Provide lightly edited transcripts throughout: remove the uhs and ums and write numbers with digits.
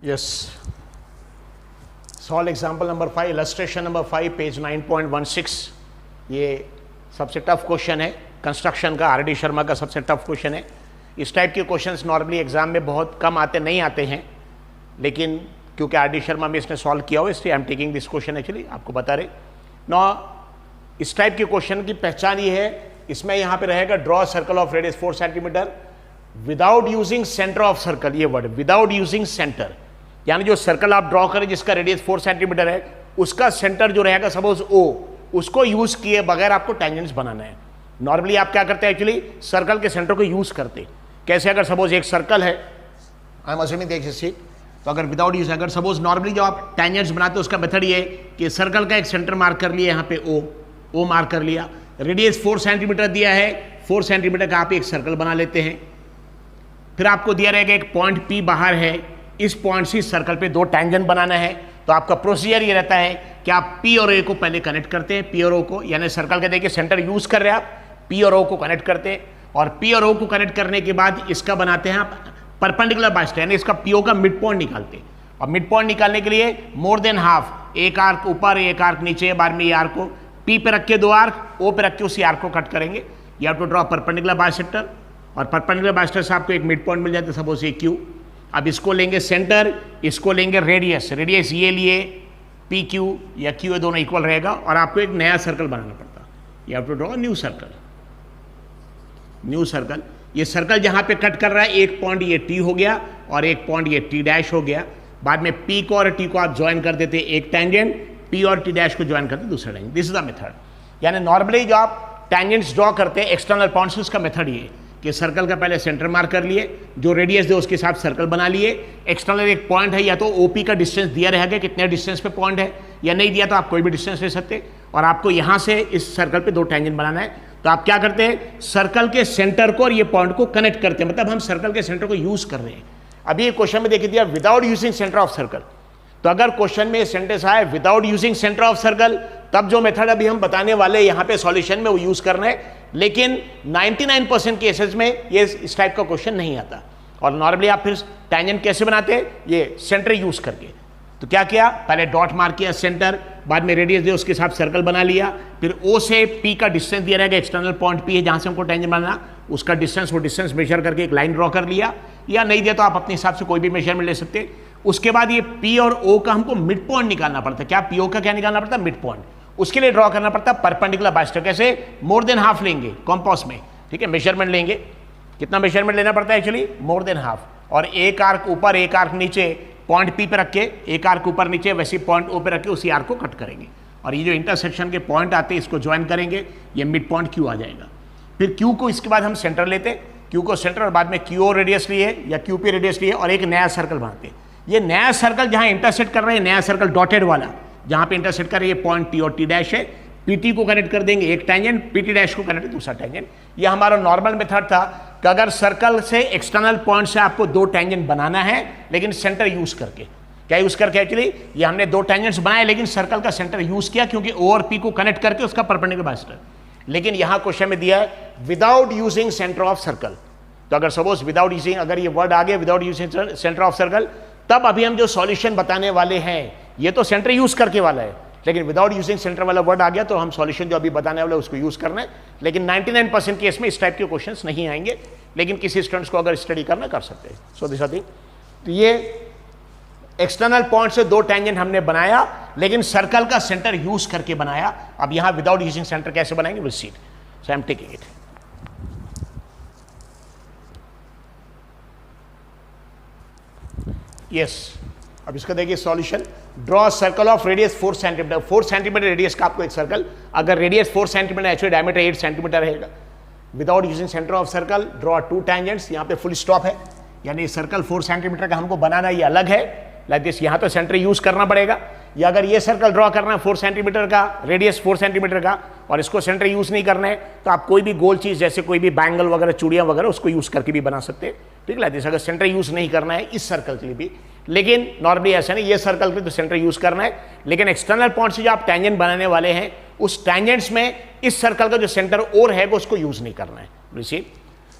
Yes, solve example number 5, illustration number 5, page 9.16। ये सबसे tough question है कंस्ट्रक्शन का, आर डी शर्मा का सबसे टफ क्वेश्चन है। इस टाइप के क्वेश्चंस नॉर्मली एग्जाम में बहुत कम आते, नहीं आते हैं, लेकिन क्योंकि आर डी शर्मा में इसने सॉल्व किया हो इसलिए आई am taking this question, actually आपको बता रहे। नौ इस टाइप के क्वेश्चन की पहचान ये है, इसमें यहाँ पे रहेगा draw circle of radius 4 centimetre without using centre of circle. ये वर्ड विदाउट यूजिंग सेंटर, यानी जो सर्कल आप ड्रॉ करें जिसका रेडियस 4 सेंटीमीटर है, उसका सेंटर जो रहेगा सपोज O, उसको यूज किए बगैर आपको टेंजेंट्स बनाना है। नॉर्मली आप क्या करते हैं, एक्चुअली सर्कल के सेंटर को यूज करते कैसे, अगर सपोज एक सर्कल है, आई एम अज्यूमिंग देख सी, तो अगर विदाउट यूज, अगर सपोज नॉर्मली जो आप टेंजेंट्स बनाते हो उसका मेथड ये है कि सर्कल का एक सेंटर मार्क कर लिया, यहाँ पे O मार्क कर लिया, रेडियस 4 सेंटीमीटर दिया है, 4 सेंटीमीटर का आप एक सर्कल बना लेते हैं। फिर आपको दिया रहेगा एक पॉइंट P बाहर है, इस पॉइंट से सर्कल पे 2 टैंजेंट बनाना है। तो आपका प्रोसीजर ये रहता है कि आप P और A को पहले कनेक्ट करते हैं, P और O को, यानी सर्कल के देखिए सेंटर यूज कर रहे हैं आप, P और O को कनेक्ट करते हैं, और P और O को कनेक्ट करने के बाद इसका बनाते हैं आप परपेंडिकुलर बाइस्टर, यानी इसका PO का मिड पॉइंट निकालते हैं। और मिड पॉइंट निकालने के लिए मोर देन हाफ, एक आर्क ऊपर एक आर्क नीचे, बाद में ये आर्क को P पे रख के 2 आर्क, O पे रख के उसी आर्क को कट करेंगे। You have to draw perpendicular bisector, और परपेंडिकुलर बाइसेक्टर से आपको एक मिड पॉइंट मिल जाता है, सपोज ये Q। अब इसको लेंगे सेंटर, इसको लेंगे रेडियस, रेडियस ये लिए PQ या QA दोनों इक्वल रहेगा, और आपको एक नया सर्कल बनाना पड़ता है। You have to draw new circle, new circle. ये सर्कल जहां पे कट कर रहा है, एक पॉइंट ये T हो गया और एक पॉइंट ये T डैश हो गया। बाद में P को और T को आप ज्वाइन कर देते एक टैंजेंट, P और T डैश को ज्वाइन करते दूसरा tangent. This is the method. यानी नॉर्मली जो आप टैंजेंट्स ड्रॉ करते हैं एक्सटर्नल पॉइंट्स, उसका मेथड ये कि सर्कल का पहले सेंटर मार्क कर लिए, जो रेडियस दे उसके साथ सर्कल बना लिए। एक्सटर्नल एक पॉइंट है, या तो OP का डिस्टेंस दिया रहेगा कितने डिस्टेंस पे पॉइंट है, या नहीं दिया तो आप कोई भी डिस्टेंस ले सकते, और आपको यहां से इस सर्कल पे 2 टैंजेंट बनाना है। तो आप क्या करते हैं, सर्कल के सेंटर को और ये पॉइंट को कनेक्ट करते हैं, मतलब हम सर्कल के सेंटर को यूज कर रहे हैं। अभी ये क्वेश्चन में देखिए दिया without using centre of circle, तो अगर क्वेश्चन में सेंटेंस आए without using centre of circle, तब जो मेथड अभी हम बताने वाले यहां पे सॉल्यूशन में वो यूज करना है। लेकिन 99% केसेस में ये इस टाइप का क्वेश्चन नहीं आता। और नॉर्मली आप फिर टैंजेंट कैसे बनाते हैं, ये सेंटर यूज करके। तो क्या किया, पहले डॉट मार्क किया सेंटर, बाद में रेडियस दे उसके साथ सर्कल बना लिया, फिर O से P का डिस्टेंस दिया रहेगा, एक्सटर्नल पॉइंट P है जहां से हमको टैंजेंट बनाना, उसका डिस्टेंस, वो डिस्टेंस मेजर करके एक लाइन ड्रॉ कर लिया, या नहीं दिया तो आप अपने हिसाब से कोई भी मेजरमेंट ले सकते हैं। उसके बाद ये P और O का हमको मिड पॉइंट निकालना पड़ता है। क्या PO का क्या निकालना पड़ता है, मिड पॉइंट। उसके लिए ड्रॉ करना पड़ता है परपेंडिकुलर बाइस्टर, कैसे, मोर देन हाफ लेंगे कॉम्पास में, ठीक है, मेजरमेंट लेंगे। कितना मेजरमेंट लेना पड़ता है एक्चुअली, मोर देन हाफ, और एक आर्क ऊपर एक आर्क नीचे, पॉइंट P पे रख के एक आर्क ऊपर नीचे, वैसे पॉइंट O पे रख के उसी आर्क को कट करेंगे, और ये जो इंटरसेक्शन के पॉइंट आते हैं इसको ज्वाइन करेंगे, ये मिड पॉइंट Q आ जाएगा। फिर Q को इसके बाद हम सेंटर लेते, Q को सेंटर, और बाद में QO रेडियस लिए या QP रेडियस लिए, और एक नया सर्कल बनाते। ये नया सर्कल जहां इंटरसेक्ट कर रहे हैं, नया सर्कल डॉटेड वाला जहां पे इंटरसेक्ट कर रहे हैं, पॉइंट T और T डैश है, PT को कनेक्ट कर देंगे एक टैंजेंट, PT डैश को कनेक्ट दूसरा टैंजेंट। ये हमारा नॉर्मल मेथड था कि अगर सर्कल से एक्सटर्नल पॉइंट से आपको 2 टैंजेंट बनाना है, लेकिन सेंटर यूज करके। क्या यूज करके, एक्चुअली ये हमने 2 टैंजेंट्स बनाए, लेकिन सर्कल का सेंटर यूज किया, क्योंकि O और P को कनेक्ट करके उसका परपेंडिकुलर बाइस्टर। लेकिन यहां क्वेश्चन में दिया है without using centre of circle. तो अगर सपोज विदाउट यूजिंग, अगर ये वर्ड आ गया without using centre of circle, तब अभी हम जो सॉल्यूशन बताने वाले हैं, ये तो सेंटर यूज करके वाला है, लेकिन विदाउट यूजिंग सेंटर वाला वर्ड आ गया तो हम सॉल्यूशन जो अभी बताने वाले उसको यूज करना है। लेकिन 99% केस में इस टाइप के क्वेश्चंस नहीं आएंगे, लेकिन किसी स्टूडेंट्स को अगर स्टडी करना कर सकते हैं। सो दिस थिंग, तो ये एक्सटर्नल पॉइंट से 2 टैंजेंट हमने बनाया, लेकिन सर्कल का सेंटर यूज करके बनाया। अब यहां विदाउट यूजिंग सेंटर कैसे बनाएंगे, will see. So I am taking it. Yes, अब इसका देखिए solution. Draw circle of radius 4 centimetre, 4 centimetre radius का आपको एक सर्कल, अगर radius 4 centimetre, actually diameter 8 centimetre रहेगा। Without using centre of circle, draw 2 tangents. यहाँ पे फुल स्टॉप है, यानी सर्कल 4 सेंटीमीटर का हमको बनाना, ये अलग है, लाइक दिस। यहाँ तो सेंटर यूज करना पड़ेगा, या अगर ये सर्कल ड्रॉ करना है 4 सेंटीमीटर का, रेडियस 4 सेंटीमीटर का, और इसको सेंटर यूज नहीं करना है, तो आप कोई भी गोल चीज जैसे कोई भी बैंगल वगैरह, चूड़ियां वगैरह, उसको यूज करके भी बना सकते हैं, ठीक है। अगर सेंटर यूज नहीं करना है इस सर्कल के लिए भी, लेकिन नॉर्मली ऐसा नहीं, ये सर्कल के तो सेंटर यूज करना है, लेकिन एक्सटर्नल पॉइंट से जो आप टैंजेंट बनाने वाले हैं, उस टैंजेंट्स में इस सर्कल का जो सेंटर और है उसको यूज नहीं करना है।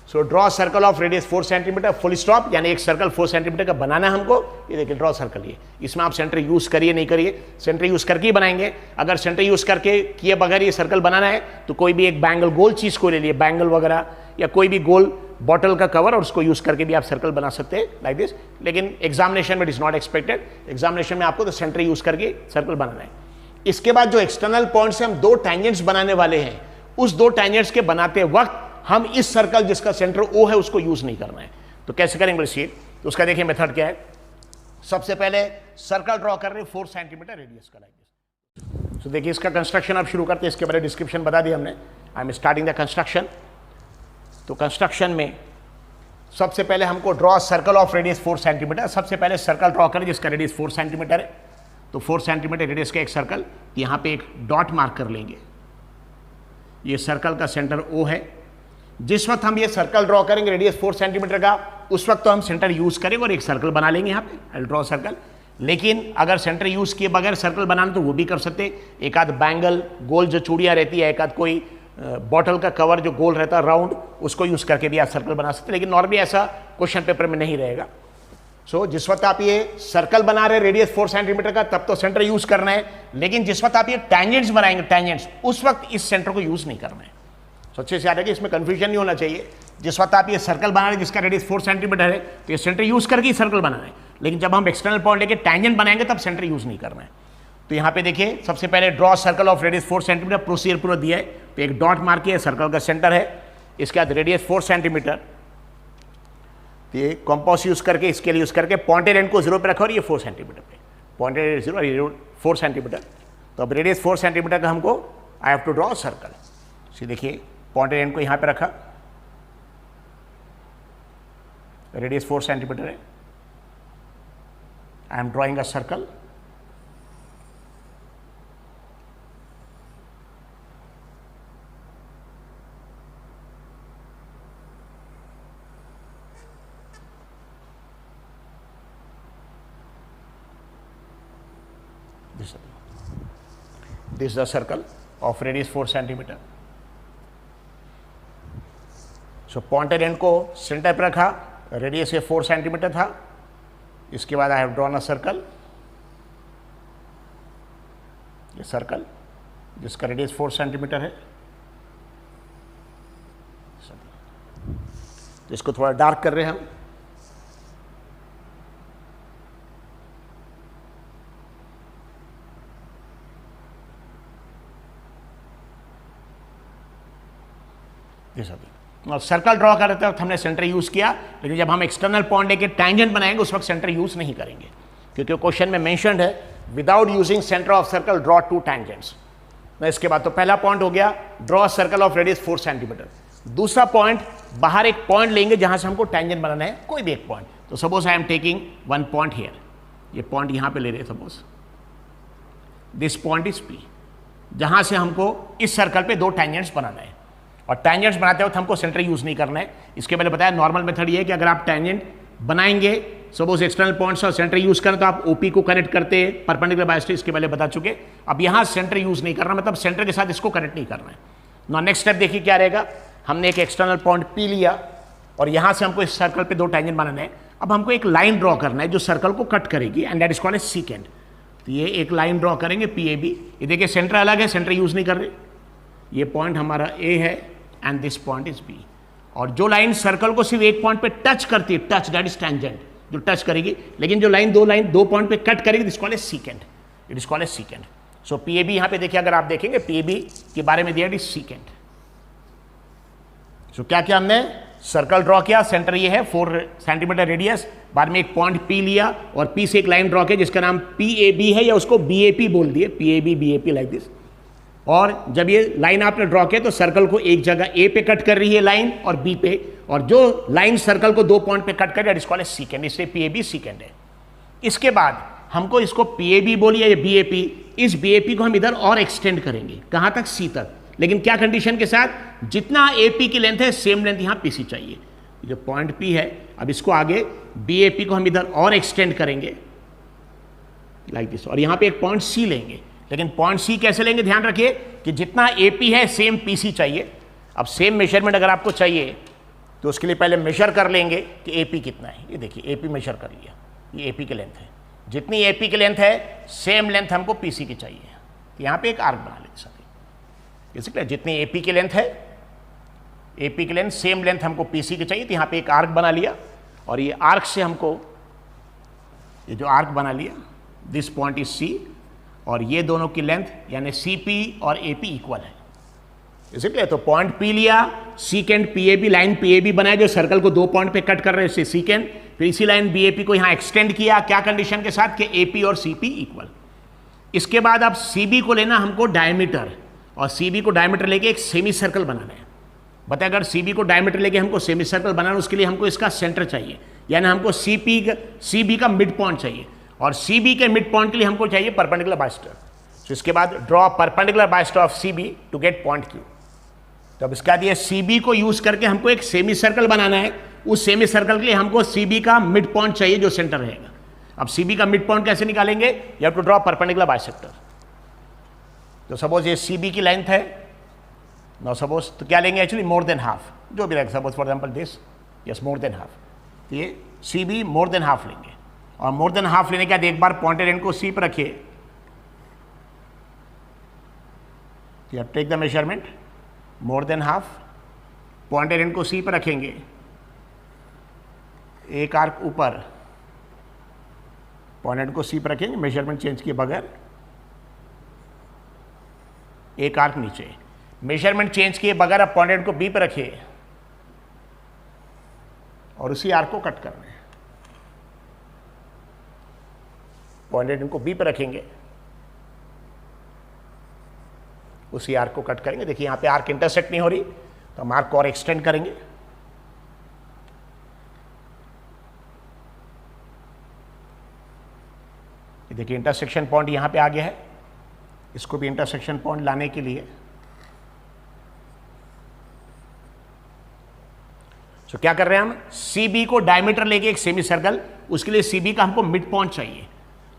So draw circle of radius 4 centimetre, full stop, यानी एक सर्कल 4 सेंटीमीटर का बनाना है हमको। ये देखिए ड्रॉ सर्कल, ये इसमें आप सेंटर यूज करिए नहीं करिए, सेंटर यूज करके ही बनाएंगे। अगर सेंटर यूज करके किए बगैर ये सर्कल बनाना है तो कोई भी एक बैंगल, गोल चीज को ले लिए, बैंगल वगैरह या कोई भी गोल बॉटल का कवर, और उसको यूज करके भी आप सर्कल बना सकते हैं लाइक दिस। लेकिन एग्जामिनेशन में it is not expected, examination में आपको तो सेंटर यूज करके सर्कल बनाना है। इसके बाद जो एक्सटर्नल पॉइंट से हम 2 टैंजेंट्स बनाने वाले हैं, उस 2 टैंजेंट्स के बनाते वक्त हम इस सर्कल जिसका सेंटर O है उसको यूज नहीं करना है। तो कैसे करेंगे बोलिए, तो उसका देखिए मेथड क्या है। सबसे पहले सर्कल ड्रॉ कर रहे हैं 4 सेंटीमीटर रेडियस का लाइक दिस। तो देखिए इसका कंस्ट्रक्शन आप शुरू करते हैं, इसके बारे में डिस्क्रिप्शन बता दिया हमने। I am starting the construction. तो कंस्ट्रक्शन में सबसे पहले हमको draw circle of radius 4 centimetre. सबसे पहले सर्कल ड्रॉ करें जिसका रेडियस 4 सेंटीमीटर है। तो 4 सेंटीमीटर रेडियस का एक सर्कल, यहां पे एक डॉट मार्क कर लेंगे। ये सर्कल का सेंटर O है। जिस वक्त हम ये सर्कल ड्रॉ करेंगे रेडियस 4 सेंटीमीटर का, उस वक्त तो हम सेंटर यूज करेंगे और एक सर्कल बना लेंगे यहाँ पे, आई ड्रॉ सर्कल। लेकिन अगर सेंटर यूज किए बगैर सर्कल बनाना तो वो भी कर सकते। एक आध बैंगल, गोल जो चूड़ियाँ रहती है, एक आध कोई बॉटल का कवर जो गोल रहता है राउंड, उसको यूज करके भी आप सर्कल बना सकते हैं। लेकिन नॉर्मली ऐसा क्वेश्चन पेपर में नहीं रहेगा। सो जिस वक्त आप ये सर्कल बना रहे हैं रेडियस 4 सेंटीमीटर का, तब तो सेंटर यूज करना है। लेकिन जिस वक्त आप ये टैंजेंट्स बनाएंगे, टैंजेंट्स, उस वक्त इस सेंटर को यूज नहीं करना है। तो अच्छे से याद है कि इसमें कंफ्यूजन नहीं होना चाहिए। जिस वक्त आप ये सर्कल बना रहे हैं जिसका रेडियस 4 सेंटीमीटर है, तो ये सेंटर यूज करके ही सर्कल बनाना है। लेकिन जब हम एक्सटर्नल पॉइंट लेके टैंजेंट बनाएंगे तब सेंटर यूज नहीं करना है। तो यहाँ पे देखिए सबसे पहले draw circle of radius 4 centimetre, procedure पूरा दिया है। तो एक डॉट मार्क किया, सर्कल का सेंटर है। इसके बाद रेडियस 4 सेंटीमीटर, तो ये कॉम्पास यूज करके, इसके लिए यूज करके पॉइंटेड एंड को 0 पे रखा और ये 4 सेंटीमीटर पे, पॉइंटेड एंड 0 और ये 4 सेंटीमीटर। तो अब रेडियस 4 सेंटीमीटर का हमको I have to draw circle. देखिए पॉइंटेड एंड को यहाँ पे रखा, रेडियस 4 सेंटीमीटर है। I am drawing a circle. This is the circle of radius 4 centimeter. So pointed end को सेंटर पर रखा, रेडियस ये 4 सेंटीमीटर था। इसके बाद I have drawn a circle, ये सर्कल जिसका रेडियस 4 सेंटीमीटर है। इसको थोड़ा डार्क कर रहे हैं हम। और सर्कल ड्रॉ कर रहे थे हमने सेंटर यूज किया, लेकिन जब हम एक्सटर्नल पॉइंट लेके टैंजेंट बनाएंगे उस वक्त सेंटर यूज नहीं करेंगे, क्योंकि क्वेश्चन में मेंशन्ड है without using centre of circle draw 2 tangents. इसके बाद तो पहला पॉइंट हो गया draw circle of radius 4 centimetre. दूसरा पॉइंट, बाहर एक पॉइंट लेंगे जहां से हमको टैंजेंट बनाना है, कोई भी एक पॉइंट। तो suppose I am taking 1 point here, ये पॉइंट यहां पे ले रहे, suppose this point is P, जहां से हमको इस सर्कल पे 2 टैंजेंट्स बनाना है। और टैंजेंट्स बनाते वक्त हमको सेंटर यूज नहीं करना है। इसके पहले बताया नॉर्मल मेथड ये है कि अगर आप टैंजेंट बनाएंगे, सपोज एक्सटर्नल पॉइंट्स और सेंटर यूज करें, तो आप OP को कनेक्ट करते हैं परपेंडिकुलर बाय, इसके पहले बता चुके। अब यहाँ सेंटर यूज नहीं करना, मतलब सेंटर के साथ इसको कनेक्ट नहीं करना है। ना नेक्स्ट स्टेप देखिए क्या रहेगा। हमने एक एक्सटर्नल पॉइंट P लिया और यहाँ से हमको इस सर्कल पे 2 टैंजेंट बनाना है। अब हमको एक लाइन ड्रॉ करना है जो सर्कल को कट करेगी, and that is called as secant. तो ये एक लाइन ड्रॉ करेंगे PAB। ये देखिए सेंटर अलग है, सेंटर यूज नहीं कर रहे। ये पॉइंट हमारा A है and this point is B। और जो लाइन सर्कल को सिर्फ एक पॉइंट पे टच करती है, टच दैट इज टैंजेंट, जो टच करेगी। लेकिन जो लाइन 2 पॉइंट पे कट करेगी, this called as secant, it is called as secant. So PAB यहां पे देखिए, अगर आप देखेंगे PAB के बारे में दिया इट इज सीकेंट। सो क्या क्या हमने सर्कल ड्रॉ किया, सेंटर ये है 4 सेंटीमीटर रेडियस, बाद में एक पॉइंट P लिया और P से एक लाइन ड्रॉ किया जिसका नाम PAB है, या उसको BAP बोल दिए, PAB BAP लाइक दिस। और जब ये लाइन आपने ड्रॉ किया तो सर्कल को एक जगह A पे कट कर रही है लाइन और B पे, और जो लाइन सर्कल को 2 पॉइंट पे कट कर रही है it is called as secant, इसलिए PAB सीकेंट है। इसके बाद हमको इसको PAB बोलिए या BAP, इस BAP को हम इधर और एक्सटेंड करेंगे, कहां तक, C तक। लेकिन क्या कंडीशन के साथ, जितना AP की लेंथ है सेम लेंथ यहां PC चाहिए। जो पॉइंट P है, अब इसको आगे BAP को हम इधर और एक्सटेंड करेंगे लाइक दिस, और यहां पे एक पॉइंट C लेंगे। लेकिन पॉइंट C कैसे लेंगे, ध्यान रखिए कि जितना AP है सेम PC चाहिए। अब सेम मेजरमेंट अगर आपको चाहिए तो उसके लिए पहले मेजर कर लेंगे कि एपी कितना है। ये देखिए एपी मेजर कर लिया, ये एपी की लेंथ है। जितनी एपी की लेंथ है सेम लेंथ हमको पीसी की चाहिए। तो यहाँ पे एक आर्क बना लेते सभी। इसलिए जितनी एपी की लेंथ है, एपी की लेंथ सेम लेंथ हमको पीसी की चाहिए। तो यहाँ पे एक आर्क बना लिया और ये आर्क से हमको, ये जो आर्क बना लिया, दिस पॉइंट इज सी, और ये दोनों की लेंथ यानी सी पी और ए पी इक्वल है। इसलिए तो पॉइंट पी लिया, secant P A B, line P A B बनाया जो सर्कल को 2 पॉइंट पे कट कर रहे हैं, इससे सीकेंड, फिर इसी लाइन बी ए पी को यहाँ एक्सटेंड किया, क्या कंडीशन के साथ कि ए पी और सी पी इक्वल। इसके बाद अब सी बी को लेना हमको डायमीटर, और सी बी को डायमीटर लेके एक सेमी सर्कल बनाना है। बताए अगर सी बी को डायमीटर लेके हमको सेमी सर्कल बनाना, उसके लिए हमको इसका सेंटर चाहिए, यानी हमको सी बी का मिड पॉइंट चाहिए, और सी बी के मिड पॉइंट के लिए हमको चाहिए परपेंडिकुलर बाइस्टर। तो इसके बाद draw perpendicular bisector of C B to get point Q. तो अब इसके बाद ये सी बी को यूज करके हमको एक सेमी सर्कल बनाना है। उस सेमी सर्कल के लिए हमको सी बी का मिड पॉइंट चाहिए जो सेंटर रहेगा। अब सी बी का मिड पॉइंट कैसे निकालेंगे? You have to draw perpendicular bisector. तो सपोज ये सी बी की लेंथ है, नो सपोज, तो क्या लेंगे एक्चुअली मोर देन हाफ, जो भी रहेगा, suppose for example this, yes more than half. तो ये C B more than half लेंगे, और मोर देन हाफ लेने के बाद एक बार पॉइंटेड एंड को सी पर रखिए, take the measurement more than half, pointed end को सी पर रखेंगे, एक आर्क ऊपर, पॉइंटेड को सी पर रखेंगे मेजरमेंट चेंज किए बगैर, एक आर्क नीचे, मेजरमेंट चेंज किए बगैर अब पॉइंटेड को बी पर रखिए और उसी आर्क को कट करना है। पॉइंटेड इनको बी पर रखेंगे, उसी आर्क को कट करेंगे। देखिए यहां पे आर्क इंटरसेक्ट नहीं हो रही, तो हम आर्क को और एक्सटेंड करेंगे। देखिए इंटरसेक्शन पॉइंट यहां पे आ गया है, इसको भी इंटरसेक्शन पॉइंट लाने के लिए तो क्या कर रहे हैं हम? सी बी को डायमीटर लेके एक सेमी सर्कल, उसके लिए सी बी का हमको मिड पॉइंट चाहिए,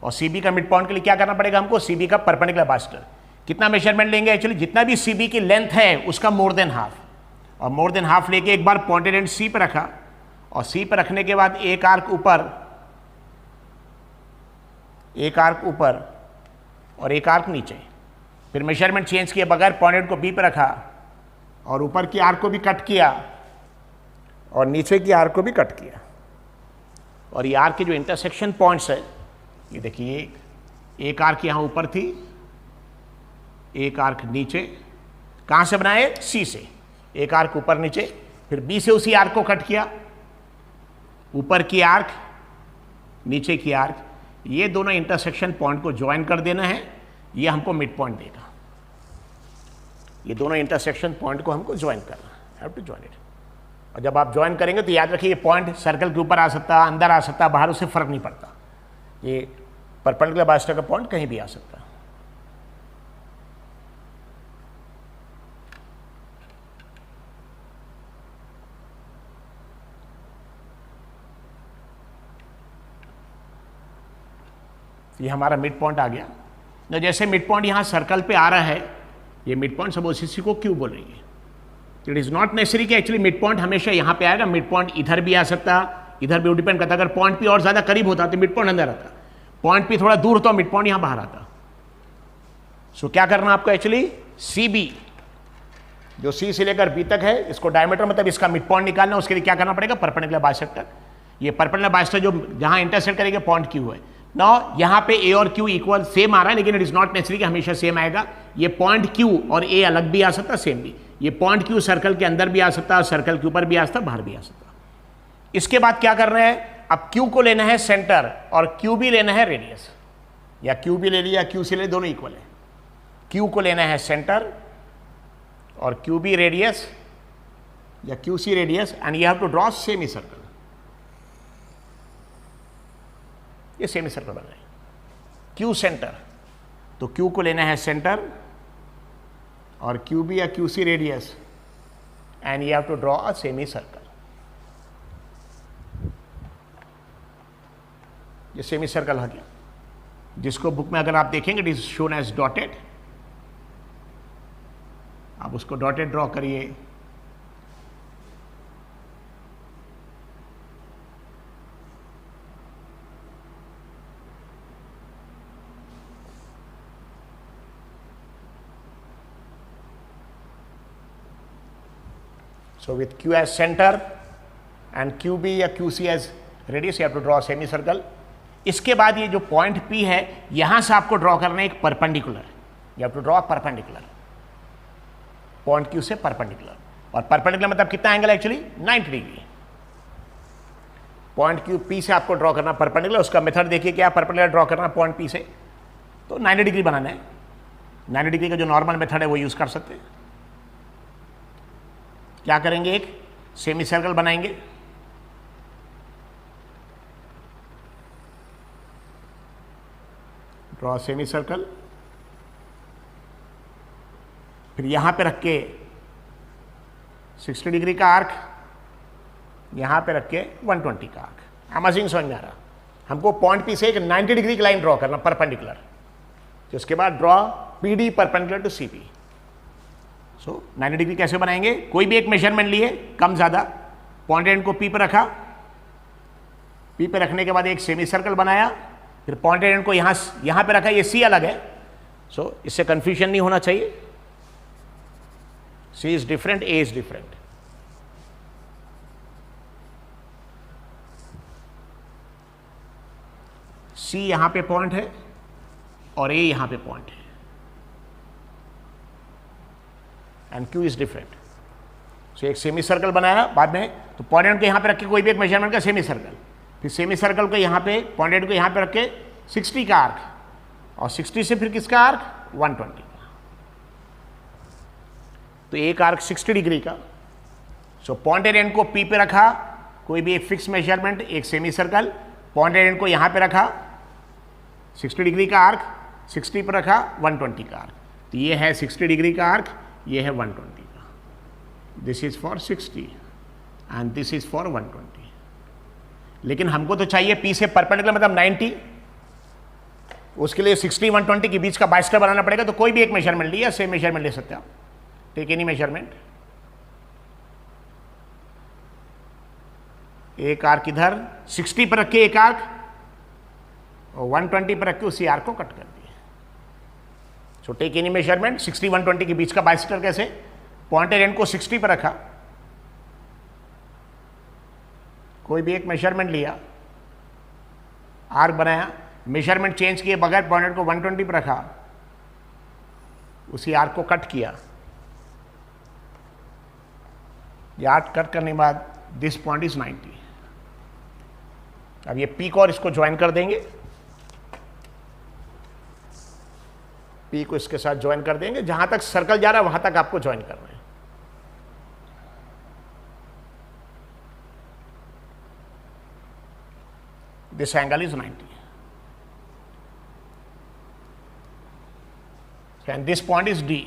और सी बी का मिड पॉइंट के लिए क्या करना पड़ेगा हमको? सी बी का परपेंडिकुलर बाइस्टर। कितना मेजरमेंट लेंगे एक्चुअली? जितना भी सी बी की लेंथ है उसका मोर देन हाफ, और मोर देन हाफ लेके एक बार पॉइंटेड एंड सी पर रखा, और सी पर रखने के बाद एक आर्क ऊपर, एक आर्क ऊपर और एक आर्क नीचे, फिर मेजरमेंट चेंज किए बगैर पॉइंटेड को बी पर रखा, और ऊपर की आर्क को भी कट किया और नीचे की आर्क को भी कट किया, और ये आर्क के जो इंटरसेक्शन पॉइंट्स है, ये देखिए एक आर्क यहाँ ऊपर थी, एक आर्क नीचे, कहाँ से बनाए? सी से, एक आर्क ऊपर नीचे, फिर बी से उसी आर्क को कट किया, ऊपर की आर्क नीचे की आर्क, ये दोनों इंटरसेक्शन पॉइंट को ज्वाइन कर देना है, ये हमको मिड पॉइंट देगा। ये दोनों इंटरसेक्शन पॉइंट को हमको ज्वाइन करना है, हैव टू ज्वाइन इट। और जब आप ज्वाइन करेंगे तो याद रखिए ये पॉइंट सर्कल के ऊपर आ सकता है, अंदर आ सकता है, बाहर, उससे फर्क नहीं पड़ता। ये परपेंडिकुलर बाइस्टर का पॉइंट कहीं भी आ सकता है। ये हमारा मिड पॉइंट आ गया। तो जैसे मिड पॉइंट यहाँ सर्कल पे आ रहा है, ये मिड पॉइंट सपोज इसी को क्यू बोलेंगे। इट इज नॉट नेसेसरी कि एक्चुअली मिड पॉइंट हमेशा यहाँ पे आएगा, मिड पॉइंट इधर भी आ सकता, इधर भी डिपेंड करता। अगर पॉइंट पी और ज्यादा करीब होता तो मिड पॉइंट अंदर आता, पॉइंट पी थोड़ा दूर होता मिड पॉइंट यहाँ बाहर आता। सो क्या करना आपको एक्चुअली? सी बी, जो सी से लेकर बी तक है, इसको डायमीटर मतलब इसका मिड पॉइंट निकालना, उसके लिए क्या करना पड़ेगा? Perpendicular bisector. ये परपेंडिकुलर बाइसेक्टर जो जहां इंटरसेक्ट करेंगे पॉइंट क्यू है। नाउ यहां पे ए और क्यू इक्वल सेम आ रहा है, लेकिन इट इज नॉट नेसेसरी कि हमेशा सेम आएगा। ये पॉइंट क्यू और ए अलग भी आ सकता, सेम भी। ये पॉइंट क्यू सर्कल के अंदर भी आ सकता, सर्कल के ऊपर भी आ सकता, बाहर भी आ सकता। इसके बाद क्या कर रहे हैं? अब क्यू को लेना है सेंटर और क्यू भी लेना है रेडियस, या क्यू भी ले लिया क्यू से ले, दोनों इक्वल है। क्यू को लेना है सेंटर और क्यू बी रेडियस या Q C radius, and you have to draw semi circle. ये सेमी सर्कल बन रहा है। क्यू सेंटर, तो क्यू को लेना है सेंटर और क्यू बी या Q C radius, and you have to draw a semi circle. ये सेमी सर्कल आ गया, जिसको बुक में अगर आप देखेंगे it is shown as dotted. आप उसको डॉटेड ड्रॉ करिए। So with Q as center and QB या QC as radius, you have to draw a semicircle. इसके बाद ये जो पॉइंट P है यहां से आपको ड्रॉ करना है एक perpendicular. You have to draw a perpendicular. Point Q से परपेंडिकुलर. और परपेंडिकुलर मतलब कितना angle actually 90 degree. Point Q P से आपको ड्रॉ करना परपेंडिकुलर. उसका मेथड देखिए क्या परपेंडिकुलर ड्रॉ करना पॉइंट P से, तो 90 डिग्री बनाना है. 90 डिग्री का जो नॉर्मल मेथड है वो यूज कर सकते हैं. क्या करेंगे, एक सेमी सर्कल बनाएंगे. Draw semi circle. फिर यहां पे रख के 60 डिग्री का आर्क, यहां पे रख के 120 का आर्क. अमेजिंग समझ में आ रहा. हमको पॉइंट पी से एक 90 डिग्री की लाइन ड्रॉ करना परपेंडिकुलर. तो उसके बाद draw PD perpendicular to CP. So 90 degree कैसे बनाएंगे, कोई भी एक मेजरमेंट लिए कम ज्यादा, पॉइंट एंड को P पे रखा. P पे रखने के बाद एक सेमी सर्कल बनाया. फिर पॉइंट एंड को यहां पे रखा. ये C अलग है. सो इससे कंफ्यूजन नहीं होना चाहिए. C is different, A is different. C यहां पे पॉइंट है और A यहां पे पॉइंट है. And Q is different. So एक सेमी सर्कल बनाया बाद में, तो पॉइंट एंड को यहां पे रख के कोई भी एक मेजरमेंट का सेमी सर्कल. फिर सेमी सर्कल को यहां पे, पॉइंट एंड को यहां पे रख के 60 का आर्क, और 60 से फिर किसका आर्क 120 का. तो एक आर्क 60 डिग्री का. सो पॉइंट एंड को P पे रखा, कोई भी एक फिक्स मेजरमेंट, एक सेमी सर्कल. पॉइंट एंड को यहां पे रखा, 60 डिग्री का आर्क, 60 पर रखा 120 का आर्क. तो ये है 60 डिग्री का आर्क, ये है 120 का. This is for 60 and this is for 120. लेकिन हमको तो चाहिए P से परपेंडिकुलर मतलब 90. उसके लिए 60 120 के बीच का बाइस्टर बनाना पड़ेगा. तो कोई भी एक मेजरमेंट लिया, सेम मेजरमेंट ले सकते हैं आप. Take any measurement. एक आर्क इधर 60 पर रख के एक आर्क, और 120 पर रख के उसी आर्क को कट कर दिए. So take any measurement. 60 120 के बीच का बाइसेक्टर कैसे, पॉइंटर एंड को 60 पर रखा, कोई भी एक मेजरमेंट लिया, आर्क बनाया, मेजरमेंट चेंज किए बगैर पॉइंटर को 120 पर रखा, उसी आर्क को कट किया. ये आर्क कट करने के बाद दिस पॉइंट इज 90. अब ये P को और इसको ज्वाइन कर देंगे. P को इसके साथ ज्वाइन कर देंगे. जहां तक सर्कल जा रहा है वहां तक आपको ज्वाइन करना है. This angle is 90 and this point is D.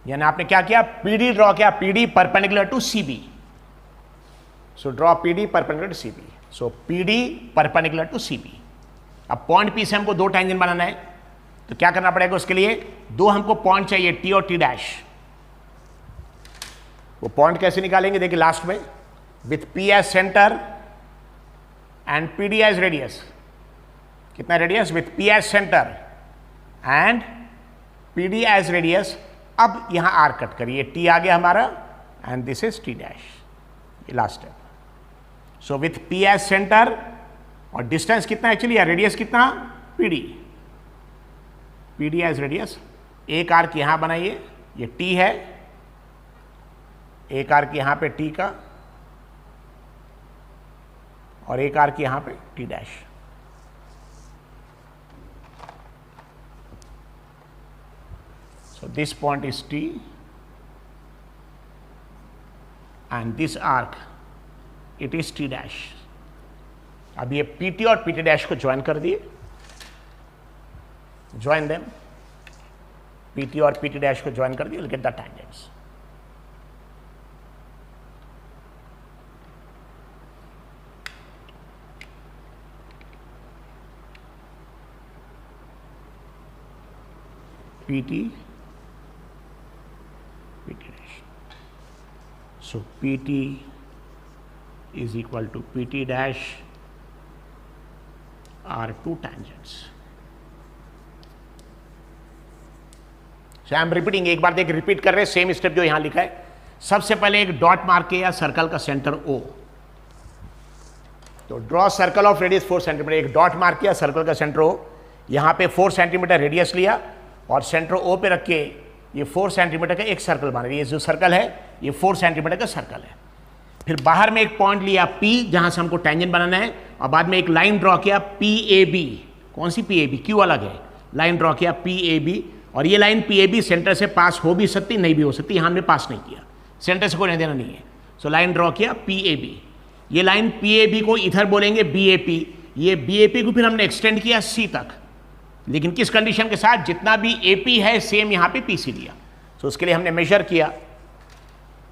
यानी आपने क्या किया, PD ड्रॉ किया, PD perpendicular to CB. So draw PD perpendicular to CB. So PD perpendicular to CB. अब पॉइंट P से हमको दो टेंजेंट बनाना है. तो क्या करना पड़ेगा उसके लिए, दो हमको पॉइंट चाहिए T और T डैश. वो पॉइंट कैसे निकालेंगे, देखिए लास्ट में, with P as centre and PD as radius. कितना radius, with P as centre and PD as radius. अब यहां आर्क कट करिए, T आ गया हमारा and this is T dash. ये last step. So with P as centre, और distance कितना एक्चुअली, या रेडियस कितना, PD एज रेडियस. एक आर्क यहां बनाइए, ये T है, एक आर्क यहां पे T का, और एक आर्क यहां पे T dash. So this point is T and this arc it is T dash. अब ये PT और PT डैश को ज्वाइन कर दिए. Join them. PT और PT डैश को ज्वाइन कर दिए. Look at the tangents. PT dash. So PT is equal to PT dash are two tangents. So I am repeating, एक बार देख रिपीट कर रहे हैं सेम स्टेप जो यहां लिखा है. सबसे पहले एक डॉट मार के या सर्कल का सेंटर ओ, तो draw circle of radius 4 centimetre, एक डॉट मार किया, सर्कल का सेंटर ओ, यहाँ पे 4 सेंटीमीटर रेडियस लिया और सेंटर ओ पे रख के ये 4 सेंटीमीटर का एक सर्कल बना, ये जो सर्कल है ये 4 सेंटीमीटर का सर्कल है। फिर बाहर में एक पॉइंट लिया P, जहाँ से हमको टेंजेंट बनाना है, और बाद में एक लाइन ड्रॉ किया PAB। कौन सी PAB? Q अलग है, लाइन ड्रॉ किया PAB, और ये लाइन PAB सेंटर से पास हो भी सकती, नहीं भी हो सकती, यहाँ हमने पास नहीं किया, सेंटर से कोई लेना देना नहीं है। सो लाइन ड्रॉ किया PAB, ये लाइन PAB को इधर बोलेंगे BAP, ये BAP को फिर हमने एक्सटेंड किया C तक, लेकिन किस कंडीशन के साथ? जितना भी AP है सेम यहाँ पे PC लिया। सो उसके लिए हमने मेजर किया,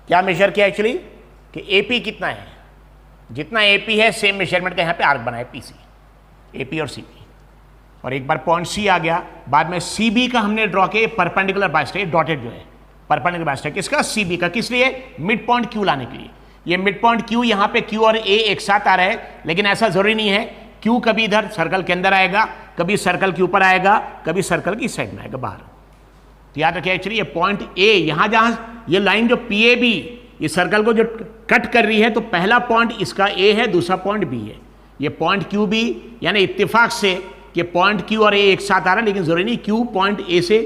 क्या मेजर किया एक्चुअली कि AP कितना है, जितना AP है सेम मेजरमेंट का यहाँ पे आर्क बनाया PC, AP और CP, और एक बार पॉइंट C आ गया, बाद में CB का हमने ड्रॉ किया परपेंडिकुलर बाइस्टेक, डॉटेड जो है परपेंडिकुलर बाइस्टेक, किसका? CB का। किस लिए? मिड पॉइंट Q लाने के लिए। ये मिड पॉइंट Q, यहाँ पे Q और A एक साथ आ रहा है, लेकिन ऐसा जरूरी नहीं है, Q कभी इधर सर्कल के अंदर आएगा, कभी सर्कल के ऊपर आएगा, कभी सर्कल की साइड में आएगा बाहर। तो याद रखिए एक्चुअली ये पॉइंट A, यहाँ जहाँ ये लाइन जो PAB ये सर्कल को जो कट कर रही है, तो पहला पॉइंट इसका A है, दूसरा पॉइंट B है। ये पॉइंट QB यानी इत्तेफाक से कि पॉइंट Q और A एक साथ आ रहा है, लेकिन जरूरी नहीं Q पॉइंट A से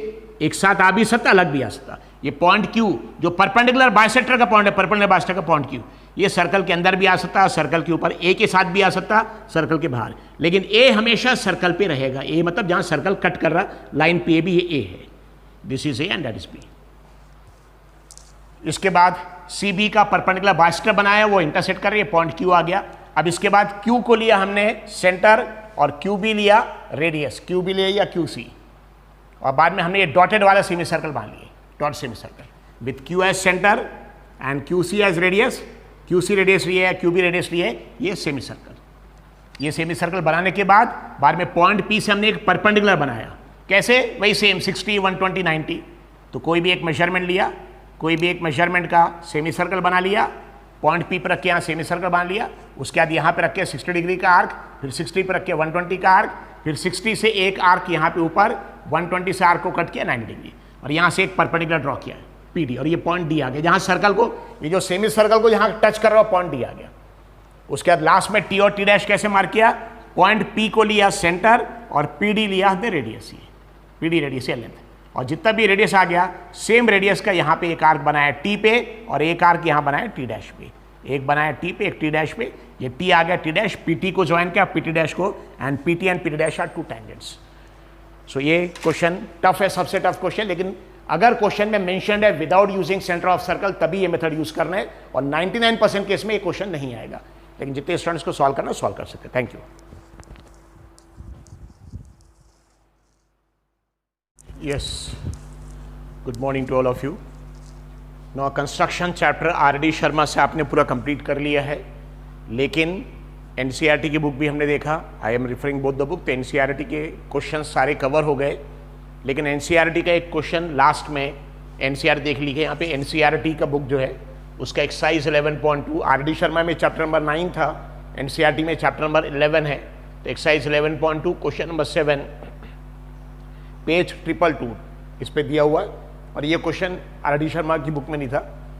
एक साथ आ भी सकता, अलग भी आ सकता। ये पॉइंट Q जो परपेंडिकुलर बाइसेक्टर का पॉइंट है, परपेंडिकुलर बाइसेक्टर का पॉइंट Q, ये सर्कल के अंदर भी आ सकता, सर्कल के ऊपर A के साथ भी आ सकता, सर्कल के बाहर, लेकिन A हमेशा सर्कल पे रहेगा। A मतलब जहां सर्कल कट कर रहा, लाइन PAB ये A है, this is A and that is B। इसके बाद CB का परपेंडिकुलर बाइसेक्टर बनाया, वो इंटरसेक्ट कर रही है, पॉइंट Q आ गया। अब इसके बाद Q को लिया हमने सेंटर, और QB लिया रेडियस, QB लिया या QC, और बाद में हमने ये डॉटेड वाला सेमी सर्कल बना लिए, dot semi circle with Q as centre and QC as radius, QC radius लिए या QB रेडियस लिए, ये सेमी सर्कल। ये सेमी सर्कल बनाने के बाद में पॉइंट P से हमने एक परपेंडिकुलर बनाया, कैसे? वही सेम 60, 120, 90। तो कोई भी एक मेजरमेंट लिया, कोई भी एक मेजरमेंट का सेमी सर्कल बना लिया, पॉइंट P पर रख के यहाँ सेमी सर्कल बना लिया, उसके बाद यहाँ पे रख के 60 डिग्री का आर्क, फिर 60 पर रख के 120 का आर्क, फिर 60 से एक आर्क यहाँ पे ऊपर 120 से आर्क को कट किया 90 डिग्री, और यहाँ से एक परपेंडिकुलर ड्रॉ किया PD, और ये पॉइंट D आ गया, जहाँ सर्कल को, ये जो सेमी सर्कल को जहाँ टच कर रहा हो पॉइंट D आ गया। उसके बाद लास्ट में T और T' कैसे मार्क किया? पॉइंट P को लिया सेंटर और PD लिया हमने रेडियस, ये PD रेडियस है लेंथ, और जितना भी रेडियस आ गया सेम रेडियस का यहाँ पे एक आर्क बनाया T पे, और एक आर्क यहाँ बनाया T' पे, एक बनाया T पे, एक T' पे, ये T आ गया T', PT को ज्वाइन किया PT' को, and PT and PT' are two tangents. So ये क्वेश्चन टफ है, सबसे टफ क्वेश्चन, लेकिन अगर क्वेश्चन में मेंशन्ड है without using centre of circle, तभी ये मेथड यूज करना है, और 99% केस में ये क्वेश्चन नहीं आएगा, लेकिन जितने स्टूडेंट्स को सॉल्व करना सॉल्व कर सकते हैं। Thank you. Yes, good morning to all of you. Now construction chapter RD Sharma से आपने पूरा कंप्लीट कर लिया है, लेकिन NCERT की बुक भी हमने देखा, I am referring both the book, तो NCERT के क्वेश्चन सारे कवर हो गए, लेकिन NCERT का एक क्वेश्चन लास्ट में NCERT देख लीजिए, यहाँ पे NCERT का बुक जो है उसका एक्सरसाइज 11.2, RD शर्मा में चैप्टर नंबर 9 था, NCERT में चैप्टर नंबर 11 है, तो एक्सरसाइज 11.2 क्वेश्चन नंबर 7 पेज 222 इस पे दिया हुआ है, और ये क्वेश्चन RD शर्मा की बुक में नहीं था,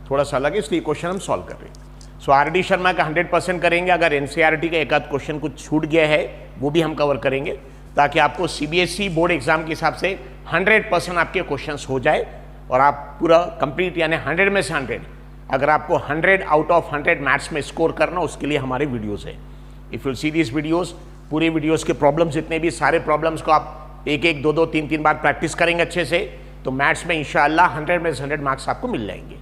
थोड़ा सा अलग है, इसलिए क्वेश्चन हम सॉल्व कर रहे हैं। सो RD शर्मा का 100% करेंगे, अगर NCERT का एक आध क्वेश्चन कुछ छूट गया है वो भी हम कवर करेंगे, ताकि आपको CBSE बोर्ड एग्जाम के हिसाब से 100% आपके क्वेश्चंस हो जाए, और आप पूरा कंप्लीट यानी 100 में से 100, अगर आपको 100 आउट ऑफ 100 मैथ्स में स्कोर करना, उसके लिए हमारे वीडियोज़ है। If you see this videos, पूरे वीडियोज़ के प्रॉब्लम्स जितने भी सारे प्रॉब्लम्स को आप एक एक दो दो तीन तीन बार प्रैक्टिस करेंगे अच्छे से, तो मैथ्स में इंशाअल्लाह 100 में से 100 मार्क्स आपको मिल जाएंगे।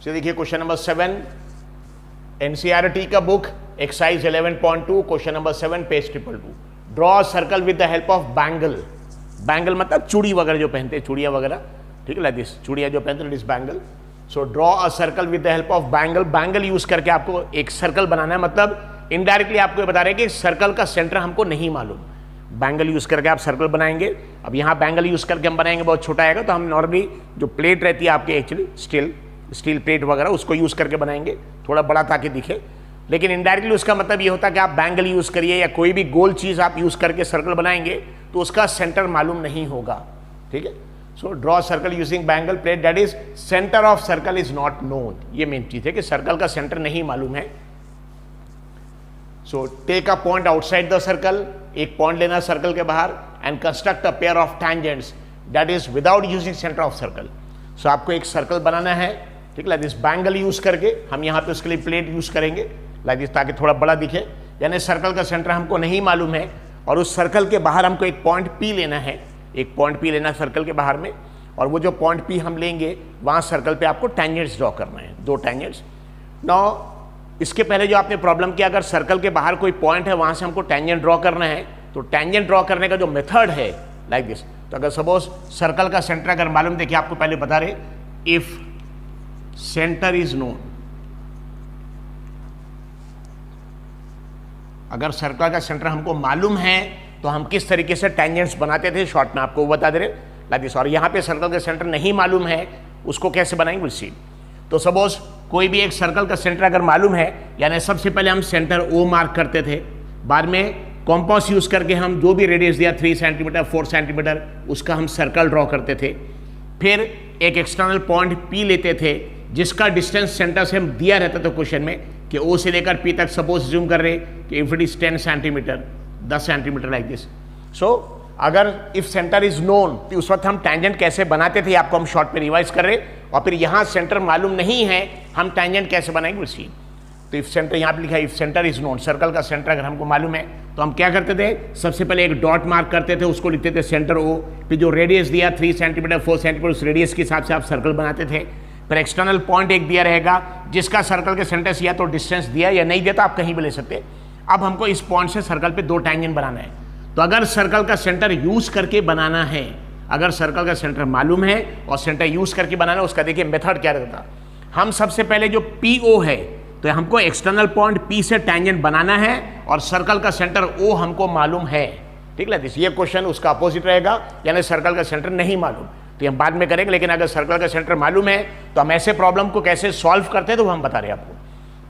चलिए देखिए क्वेश्चन नंबर 7, NCERT का book exercise 11.2 question number 7 page 222। Draw circle with the help of bangle. Bangle मतलब चूड़ी वगैरह जो पहनते हैं, चूड़ियाँ वगैरह, ठीक है, लाइक दिस, चूड़ियाँ जो पहनते हैं this bangle. So draw a circle with the help of bangle. Bangle use करके आपको एक सर्कल बनाना है, मतलब इनडायरेक्टली आपको बता रहे हैं कि सर्कल का सेंटर हमको नहीं मालूम, बैंगल यूज करके आप सर्कल बनाएंगे। अब यहाँ बैंगल यूज करके हम बनाएंगे, बहुत छोटा आएगा, तो हम नॉर्मली जो प्लेट रहती है आपके एक्चुअली स्टील प्लेट वगैरह, उसको यूज करके बनाएंगे, थोड़ा बड़ा ताकि दिखे, लेकिन इनडायरेक्टली उसका मतलब ये होता है कि आप बैंगल यूज करिए या कोई भी गोल चीज आप यूज करके सर्कल बनाएंगे तो उसका सेंटर मालूम नहीं होगा, ठीक है। So draw circle using bangle plate, that is centre of circle is not known. ये मेन चीज है कि सर्कल का सेंटर नहीं मालूम है। So take a point outside the circle, एक पॉइंट लेना सर्कल के बाहर, and construct a pair of tangents that is without using centre of circle. So आपको एक सर्कल बनाना है, ठीक, लाइक दिस, बैंगल यूज करके। हम यहाँ पे उसके लिए प्लेट यूज करेंगे लाइक दिस, ताकि थोड़ा बड़ा दिखे। यानी सर्कल का सेंटर हमको नहीं मालूम है और उस सर्कल के बाहर हमको एक पॉइंट पी लेना है, एक पॉइंट पी लेना सर्कल के बाहर में, और वो जो पॉइंट पी हम लेंगे वहाँ सर्कल पे आपको टैंजेंट्स ड्रॉ करना है, 2 टैंजेंट्स। नाउ इसके पहले जो आपने प्रॉब्लम किया, अगर सर्कल के बाहर कोई पॉइंट है वहाँ से हमको टैंजेंट ड्रॉ करना है, तो टैंजेंट ड्रॉ करने का जो मेथड है लाइक दिस। तो अगर सपोज सर्कल का सेंटर अगर मालूम, देखिए आपको पहले बता रहे, इफ सेंटर इज नोन, अगर सर्कल का सेंटर हमको मालूम है तो हम किस तरीके से टैंजेंट्स बनाते थे, शॉर्ट में आपको बता दे रहे लाइक दिस। और यहाँ पे सर्कल का सेंटर नहीं मालूम है, उसको कैसे बनाएंगे विल सी। तो सपोज कोई भी एक सर्कल का सेंटर अगर मालूम है, यानी सबसे पहले हम सेंटर ओ मार्क करते थे, बाद में कॉम्पास यूज करके हम जो भी रेडियस दिया 3 सेंटीमीटर 4 सेंटीमीटर उसका हम सर्कल ड्रॉ करते थे। फिर एक एक्सटर्नल पॉइंट पी लेते थे जिसका डिस्टेंस सेंटर से हम दिया रहता था क्वेश्चन में कि ओ से लेकर पी तक, सपोज जूम कर रहे कि if it is 10 centimetre 10 centimetre like this. So अगर इफ सेंटर इज नोन तो उस वक्त हम टैंजेंट कैसे बनाते थे आपको हम शॉर्ट पे रिवाइज कर रहे, और फिर यहाँ सेंटर मालूम नहीं है हम टैंजेंट कैसे बनाएंगे उसी। तो इफ सेंटर यहाँ पे लिखा है, if centre is known, circle का सेंटर अगर हमको मालूम है तो हम क्या करते थे, सबसे पहले एक डॉट मार्क करते थे, उसको लिखते थे सेंटर ओ, फिर जो रेडियस दिया 3 सेंटीमीटर 4 सेंटीमीटर उस रेडियस के हिसाब से आप सर्कल बनाते थे। फिर एक्सटर्नल पॉइंट एक दिया रहेगा जिसका सर्कल के सेंटर से या तो डिस्टेंस दिया या नहीं दिया तो आप कहीं भी ले सकते। अब हमको इस पॉइंट से सर्कल पे 2 टैंजेंट बनाना है। तो अगर सर्कल का सेंटर यूज करके बनाना है, अगर सर्कल का सेंटर मालूम है और सेंटर यूज करके बनाना है, उसका देखिए मेथड क्या रहता। हम सबसे पहले जो PO है तो हमको एक्सटर्नल पॉइंट P से टैंजेंट बनाना है और सर्कल का सेंटर O हमको मालूम है, ठीक है। ये क्वेश्चन उसका अपोजिट रहेगा, यानी सर्कल का सेंटर नहीं मालूम, तो हम बाद में करेंगे। लेकिन अगर सर्कल का सेंटर मालूम है तो हम ऐसे प्रॉब्लम को कैसे सॉल्व करते हैं तो हम बता रहे हैं आपको।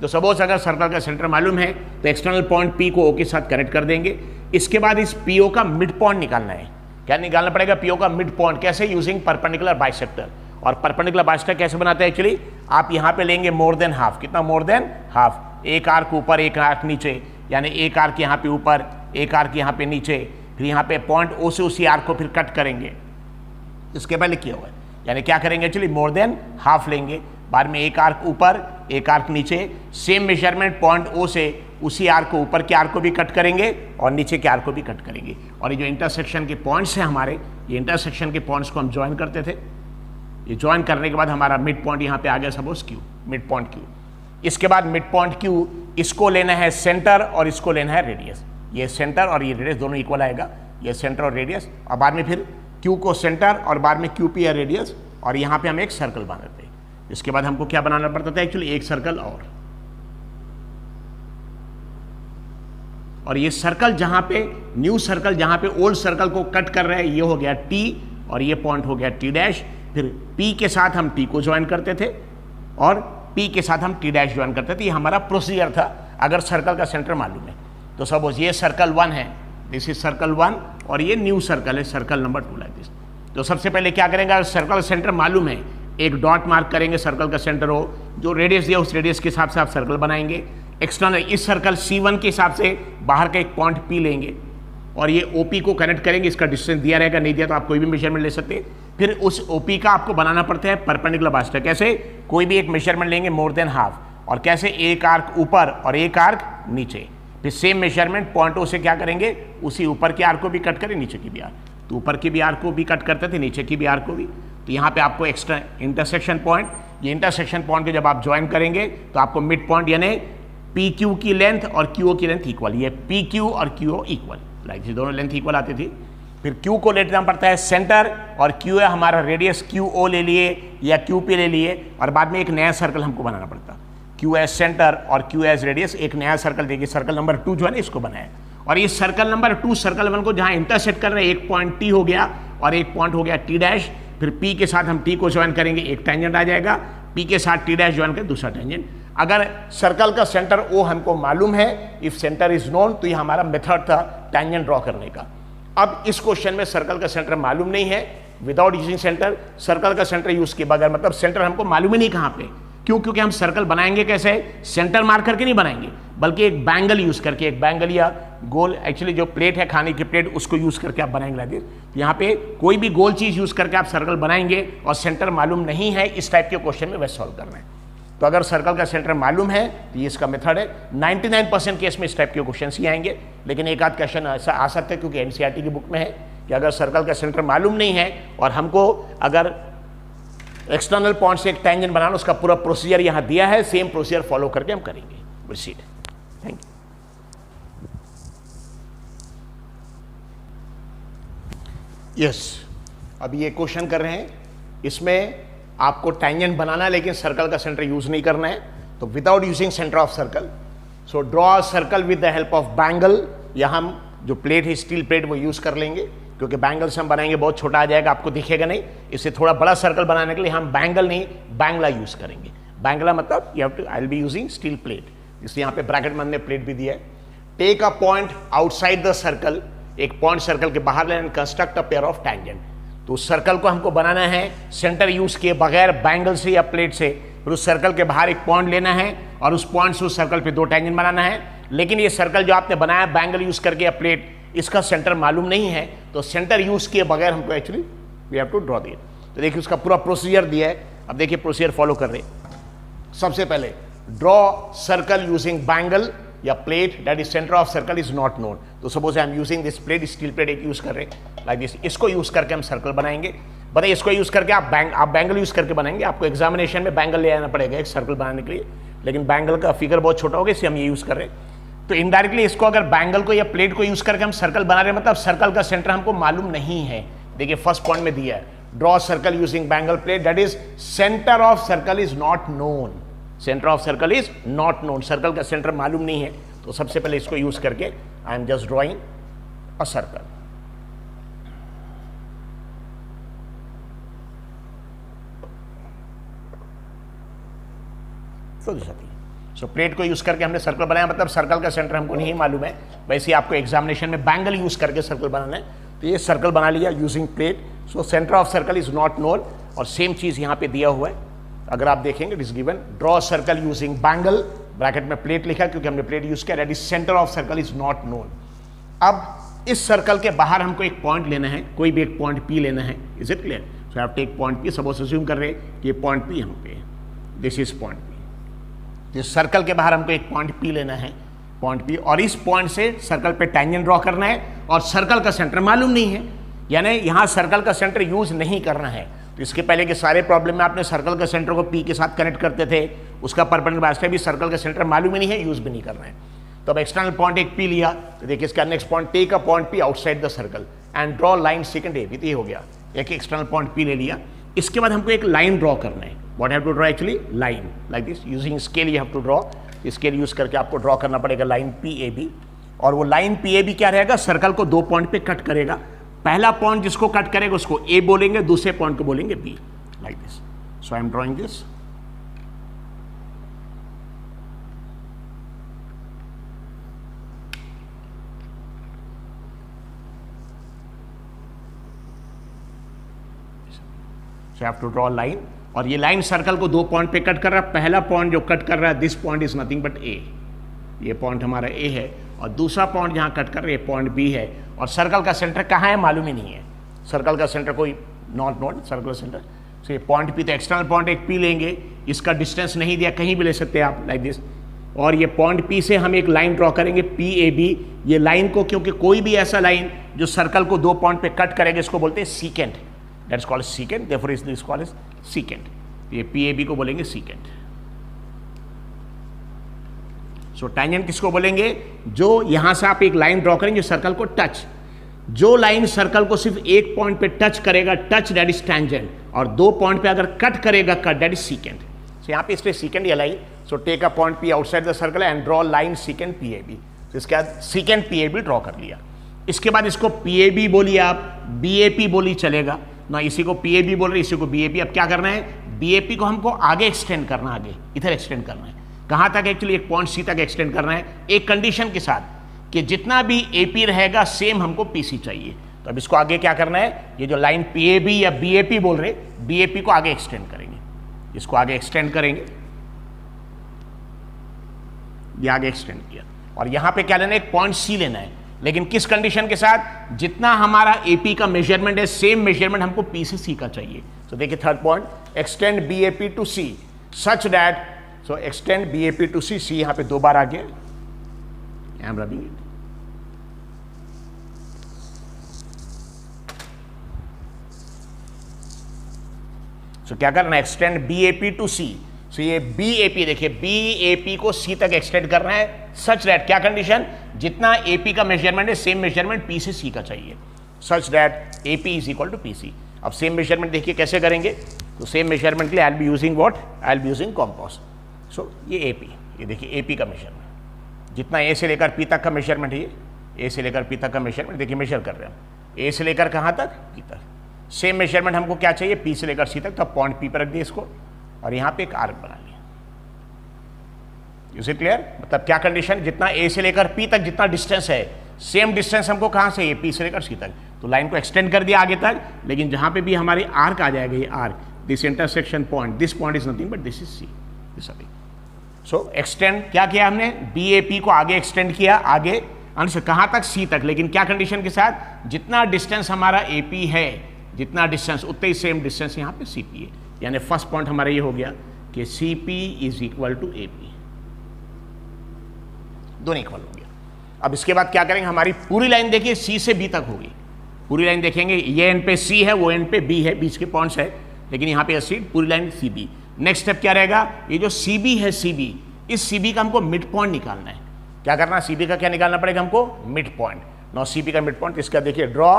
तो सपोज अगर सर्कल का सेंटर मालूम है तो एक्सटर्नल पॉइंट P को O के साथ कनेक्ट कर देंगे। इसके बाद इस PO का मिड पॉइंट निकालना है। क्या निकालना पड़ेगा? PO का मिड पॉइंट। कैसे? Using perpendicular bisector. और परपेंडिकुलर बाइसेक्टर कैसे बनाते हैं? एक्चुअली आप यहाँ पे लेंगे मोर देन हाफ। कितना? More than half. एक आर्क ऊपर एक आर्क नीचे, यानी एक आर्क यहाँ पे ऊपर एक आर्क यहाँ पे नीचे, फिर यहाँ पे पॉइंट O से उसी आर्क को फिर कट करेंगे। इसके पहले किया हुआ है, यानी क्या करेंगे? एक्चुअली मोर देन हाफ लेंगे, बाद में एक आर्क ऊपर एक आर्क नीचे, सेम मेजरमेंट पॉइंट O से उसी आर्क को ऊपर के आर्क को भी कट करेंगे और नीचे के आर्क को भी कट करेंगे। और ये जो इंटरसेक्शन के पॉइंट्स हैं हमारे, ये इंटरसेक्शन के पॉइंट्स को हम ज्वाइन करते थे। ये ज्वाइन करने के बाद हमारा मिड पॉइंट यहाँ पे आ गया, suppose Q, mid point Q। इसके बाद मिड पॉइंट Q, इसको लेना है सेंटर और इसको लेना है रेडियस। ये सेंटर और ये रेडियस दोनों इक्वल आएगा, ये सेंटर और रेडियस। और बाद में फिर Q को सेंटर और बाद में QP या रेडियस, और यहाँ पे हम एक सर्कल बनाते हैं। इसके बाद हमको क्या बनाना पड़ता था? एक्चुअली एक सर्कल और ये सर्कल जहाँ पे न्यू सर्कल जहाँ पे ओल्ड सर्कल को कट कर रहे हैं, ये हो गया T और ये पॉइंट हो गया T डैश। फिर P के साथ हम T को ज्वाइन करते थे और P के साथ हम T डैश ज्वाइन करते थे। ये हमारा प्रोसीजर था अगर सर्कल का सेंटर मालूम है। तो सपोज ये सर्कल 1 है, दिस इज सर्कल 1, और ये न्यू सर्कल है, सर्कल नंबर 2 लाइक दिस। तो सबसे पहले क्या करेंगे? अगर सर्कल का सेंटर मालूम है, एक डॉट मार्क करेंगे, सर्कल का सेंटर हो, जो रेडियस दिया उस रेडियस के हिसाब से आप सर्कल बनाएंगे। एक्सटर्नल इस सर्कल C1 के हिसाब से बाहर का एक पॉइंट P लेंगे और ये OP को कनेक्ट करेंगे। इसका डिस्टेंस दिया रहेगा, नहीं दिया तो आप कोई भी मेजरमेंट ले सकते हैं। फिर उस OP का आपको बनाना पड़ता है परपेंडिकुलर बाइसेक्टर। कैसे? कोई भी एक मेजरमेंट लेंगे मोर देन हाफ, और कैसे? एक आर्क ऊपर और एक आर्क नीचे। फिर सेम मेजरमेंट पॉइंट O से क्या करेंगे? उसी ऊपर के आर्क को भी कट करें, नीचे की भी आर्क। तो ऊपर की भी आर्क को भी कट करते थे, नीचे की भी आर्क को भी। तो यहाँ पे आपको एक्स्ट्रा इंटरसेक्शन पॉइंट, ये इंटरसेक्शन पॉइंट को जब आप ज्वाइन करेंगे तो आपको मिड पॉइंट यानी PQ की लेंथ और QO की लेंथ इक्वल, ये PQ और QO इक्वल, लाइक ये दोनों लेंथ इक्वल आती थी। फिर Q को लेना पड़ता है सेंटर, और Q है हमारा रेडियस, QO ले लिए या QP ले लिए, और बाद में एक नया सर्कल हमको बनाना पड़ता। Q एज सेंटर और Q एज रेडियस, एक नया सर्कल देखिए, सर्कल नंबर 2 जो है ना, इसको बनाया। और ये सर्कल नंबर 2 सर्कल 1 को जहाँ इंटरसेक्ट कर रहे हैं, एक पॉइंट T हो गया और एक पॉइंट हो गया T डैश। फिर P के साथ हम T को ज्वाइन करेंगे, एक टेंजेंट आ जाएगा। P के साथ T डैश ज्वाइन कर दूसरा टेंजेंट। अगर सर्कल का सेंटर O हमको मालूम है, इफ सेंटर इज नोन, तो ये हमारा मेथड था टेंजेंट ड्रॉ करने का। अब इस क्वेश्चन में सर्कल का सेंटर मालूम नहीं है, विदाउट यूजिंग सेंटर, सर्कल का सेंटर यूज किए बगैर, मतलब सेंटर हमको मालूम ही नहीं कहां पे। क्यों? क्योंकि हम सर्कल बनाएंगे कैसे, सेंटर मार करके नहीं बनाएंगे, बल्कि एक बैंगल यूज करके, एक बैंगल या गोल, एक्चुअली जो प्लेट है खाने की प्लेट, उसको यूज करके आप बनाएंगे लाइक दिस। यहाँ पे कोई भी गोल चीज यूज करके आप सर्कल बनाएंगे और सेंटर मालूम नहीं है, इस टाइप के क्वेश्चन में वैसे सॉल्व करना है। तो अगर सर्कल का सेंटर मालूम है तो ये इसका मेथड है। 99% केस में इस टाइप के क्वेश्चन ही आएंगे, लेकिन एक आध क्वेश्चन ऐसा आ सकता है क्योंकि एनसीईआरटी की बुक में है कि अगर सर्कल का सेंटर मालूम नहीं है और हमको अगर एक्सटर्नल पॉइंट से एक टेंजेंट बनाना, उसका पूरा प्रोसीजर यहां दिया है, सेम प्रोसीजर फॉलो करके हम करेंगे। प्रोसीड। Thank you. यस, अभी ये क्वेश्चन कर रहे हैं, इसमें आपको टेंजेंट बनाना है लेकिन सर्कल का सेंटर यूज नहीं करना है। तो without using centre of circle, so draw a circle with the help of bangle, या हम जो प्लेट है स्टील प्लेट वो यूज कर लेंगे, क्योंकि बैंगल से हम बनाएंगे बहुत छोटा आ जाएगा, आपको दिखेगा नहीं। इससे थोड़ा बड़ा सर्कल बनाने के लिए हम बैंगल नहीं बैंगला यूज करेंगे। बैंगला मतलब you have to, I will be using steel plate, इसलिए यहाँ पे ब्रैकेट में हमने प्लेट भी दिया है। Take a point outside the circle, एक पॉइंट सर्कल के बाहर लेना, construct a pair of tangent. तो उस सर्कल को हमको बनाना है सेंटर यूज किए बगैर, बैंगल से या प्लेट से। फिर उस सर्कल के बाहर एक पॉइंट लेना है और उस पॉइंट से उस सर्कल पे दो टेंजेंट बनाना है। लेकिन ये सर्कल जो आपने बनाया बैंगल यूज करके या प्लेट, इसका सेंटर मालूम नहीं है, तो सेंटर यूज किए बगैर हमको actually we have to draw दिया। तो देखिए उसका पूरा प्रोसीजर दिया है। अब देखिए प्रोसीजर फॉलो कर रहे हैं। सबसे पहले ड्रॉ सर्कल यूजिंग बैंगल या plate that is centre of circle is not known. तो suppose I am using this plate, steel plate एक यूज कर रहे हैं लाइक दिस, इसको यूज करके हम सर्कल बनाएंगे। बताइए इसको यूज करके आप बैंगल यूज करके बनाएंगे। आपको एग्जामिनेशन में बैंगल ले आना पड़ेगा एक सर्कल बनाने के लिए, लेकिन बैंगल का फिगर बहुत छोटा होगा, इसलिए हम ये यूज कर रहे हैं। तो इनडायरेक्टली इसको अगर बैंगल को या प्लेट को यूज करके हम सर्कल बना रहे हैं, मतलब सर्कल का सेंटर हमको मालूम नहीं है। देखिए फर्स्ट पॉइंट में दिया है, draw circle using bangle plate that is centre of circle is not known. Centre of circle is not known, circle का सेंटर मालूम नहीं है। तो सबसे पहले इसको यूज करके I am just drawing a circle. So plate को यूज करके हमने सर्कल बनाया, मतलब सर्कल का सेंटर हमको नहीं मालूम है। वैसे आपको एग्जामिनेशन में बैंगल यूज करके सर्कल बनाना है। तो ये सर्कल बना लिया using plate, so centre of circle is not known. और सेम चीज यहां पे दिया हुआ है, अगर आप देखेंगे it is given draw circle using bangle, bracket में प्लेट लिखा क्योंकि हमने प्लेट यूज किया, that is centre of circle is not known. अब इस सर्कल के बाहर हमको एक पॉइंट लेना है, कोई भी एक पॉइंट पी लेना है। Is it clear? So I have take point P, suppose assume कर रहे हैं कि ये पॉइंट पी हम पे, दिस इज पॉइंट पी। तो सर्कल के बाहर हमको एक पॉइंट पी लेना है, पॉइंट पी, और इस पॉइंट से सर्कल पे टेंजेंट ड्रॉ करना है। और सर्कल का सेंटर मालूम नहीं है, यानी यहां सर्कल का सेंटर यूज नहीं करना है। तो इसके पहले के सारे प्रॉब्लम में आपने सर्कल का सेंटर को पी के साथ कनेक्ट करते थे, उसका परपेंडिकुलर भी सर्कल का सेंटर मालूम ही नहीं है, यूज भी नहीं करना है। तो अब एक्सटर्नल पॉइंट एक पी लिया, तो देखिए इसका next point, take a point P outside the circle and draw line second A, ये हो गया, एक एक्सटर्नल पॉइंट पी ले लिया। इसके बाद हमको एक लाइन ड्रॉ करना है। What have to draw actually? Line like this, using scale you have to draw. Scale use करके आपको ड्रॉ करना पड़ेगा लाइन पी ए बी। और वो लाइन पी ए बी क्या रहेगा? सर्कल को दो पॉइंट पे कट करेगा। पहला पॉइंट जिसको कट करेगा उसको ए बोलेंगे, दूसरे पॉइंट को बोलेंगे B, like this. So I am drawing this. So I have to draw a line, और ये लाइन सर्कल को दो पॉइंट पे कट कर रहा है। पहला पॉइंट जो कट कर रहा है, this point is nothing but a, ये पॉइंट हमारा ए है। और दूसरा पॉइंट जहां कट कर रहे हैं पॉइंट बी है। और सर्कल का सेंटर कहाँ है मालूम ही नहीं है, सर्कल का सेंटर कोई नॉट सर्कल सेंटर। सो ये पॉइंट पी, तो एक्सटर्नल पॉइंट एक पी लेंगे, इसका डिस्टेंस नहीं दिया, कहीं भी ले सकते हैं आप लाइक दिस। और ये पॉइंट पी से हम एक लाइन ड्रॉ करेंगे पी ए बी। ये लाइन को, क्योंकि कोई भी ऐसा लाइन जो सर्कल को दो पॉइंट पे कट करेगा, इसको बोलते हैं secant, that's called secant, therefore is this called secant. ये पीएबी को बोलेंगे सीकेंट। सो टेंजेंट किसको बोलेंगे? जो यहां से आप एक लाइन ड्रॉ करेंगे सर्कल को टच, जो लाइन सर्कल को सिर्फ एक पॉइंट पे टच करेगा, टच दैट इज टेंजेंट, और दो पॉइंट पे अगर कट करेगा, cut that is secant. So यहां पे इसलिए सीकेंट या line. So take a point P outside the circle and draw line secant PAB. तो इसके बाद सीकेंट पीएबी ड्रॉ कर लिया। इसके बाद इसको पीएबी बोलिए आप, बीएपी बोली चलेगा ना, इसी को पीएबी बोल रहे, इसी को बीएपी। अब क्या करना है? बीएपी को हमको आगे एक्सटेंड करना, आगे इधर एक्सटेंड करना है। कहां तक? एक्चुअली एक पॉइंट सी तक एक्सटेंड करना है, एक कंडीशन के साथ कि जितना भी एपी रहेगा सेम हमको पीसी चाहिए। तो तो अब इसको आगे क्या करना है, ये जो लाइन PAB या BAP बोल रहे, BAP को आगे एक्सटेंड करेंगे, इसको आगे एक्सटेंड करेंगे, ये आगे एक्सटेंड किया, और यहां पे क्या लेना है, एक पॉइंट C लेना है, लेकिन किस कंडीशन के साथ, जितना हमारा AP का मेजरमेंट है सेम मेजरमेंट हमको P से C का चाहिए। तो देखिए third point, extend BAP to C such that, so extend BAP to C, यहां पे 2 बार आ गया, I am rubbing it, so क्या करना है, extend BAP to C, so ये BAP देखिए BAP को C तक एक्सटेंड करना है, सच दैट क्या कंडीशन, जितना AP का मेजरमेंट है सेम मेजरमेंट P से C का चाहिए, such that AP is equal to PC। अब सेम मेजरमेंट देखिए कैसे करेंगे, तो सेम मेजरमेंट के लिए I will be using what, I will be using compass. So ये AP, ये देखिए AP का मेजरमेंट, जितना A से लेकर P तक का मेजरमेंट है, ये A से लेकर P तक का मेजरमेंट देखिए मेजर कर रहे हैं, A से लेकर कहाँ तक, P तक, सेम मेजरमेंट हमको क्या चाहिए, P से लेकर C तक, तो पॉइंट P पर रख दिए इसको, और यहां पे एक आर्क बना लिया। इज इट क्लियर, मतलब क्या कंडीशन, जितना A से लेकर P तक जितना डिस्टेंस है सेम डिस्टेंस हमको कहां से, P से लेकर C तक, तो लाइन को एक्सटेंड कर दिया आगे तक, लेकिन जहां पे भी हमारी आर्क आ जाएगा, ये arc, this intersection point, this point is nothing but this is C, this अभी। सो एक्सटेंड क्या किया हमने, BAP को आगे एक्सटेंड किया, आगे से कहां तक, C तक, लेकिन क्या कंडीशन के साथ, जितना डिस्टेंस हमारा AP है, जितना डिस्टेंस उतना ही सेम डिस्टेंस यहाँ पे CP है, यानी फर्स्ट पॉइंट हमारा ये हो गया कि CP is equal to AP, दोनों इक्वल हो गया। अब इसके बाद क्या करेंगे, हमारी पूरी लाइन देखिए C से B तक होगी, पूरी लाइन देखेंगे, ये एंड पे C है, वो एंड पे B है, बीच के पॉइंट्स है, लेकिन यहाँ पे C, पूरी लाइन CB। नेक्स्ट स्टेप क्या रहेगा, ये जो CB है, CB, इस CB का हमको मिड पॉइंट निकालना है, क्या करना है, CB का क्या निकालना पड़ेगा हमको, मिड पॉइंट। नो CB का मिड पॉइंट, इसका देखिए draw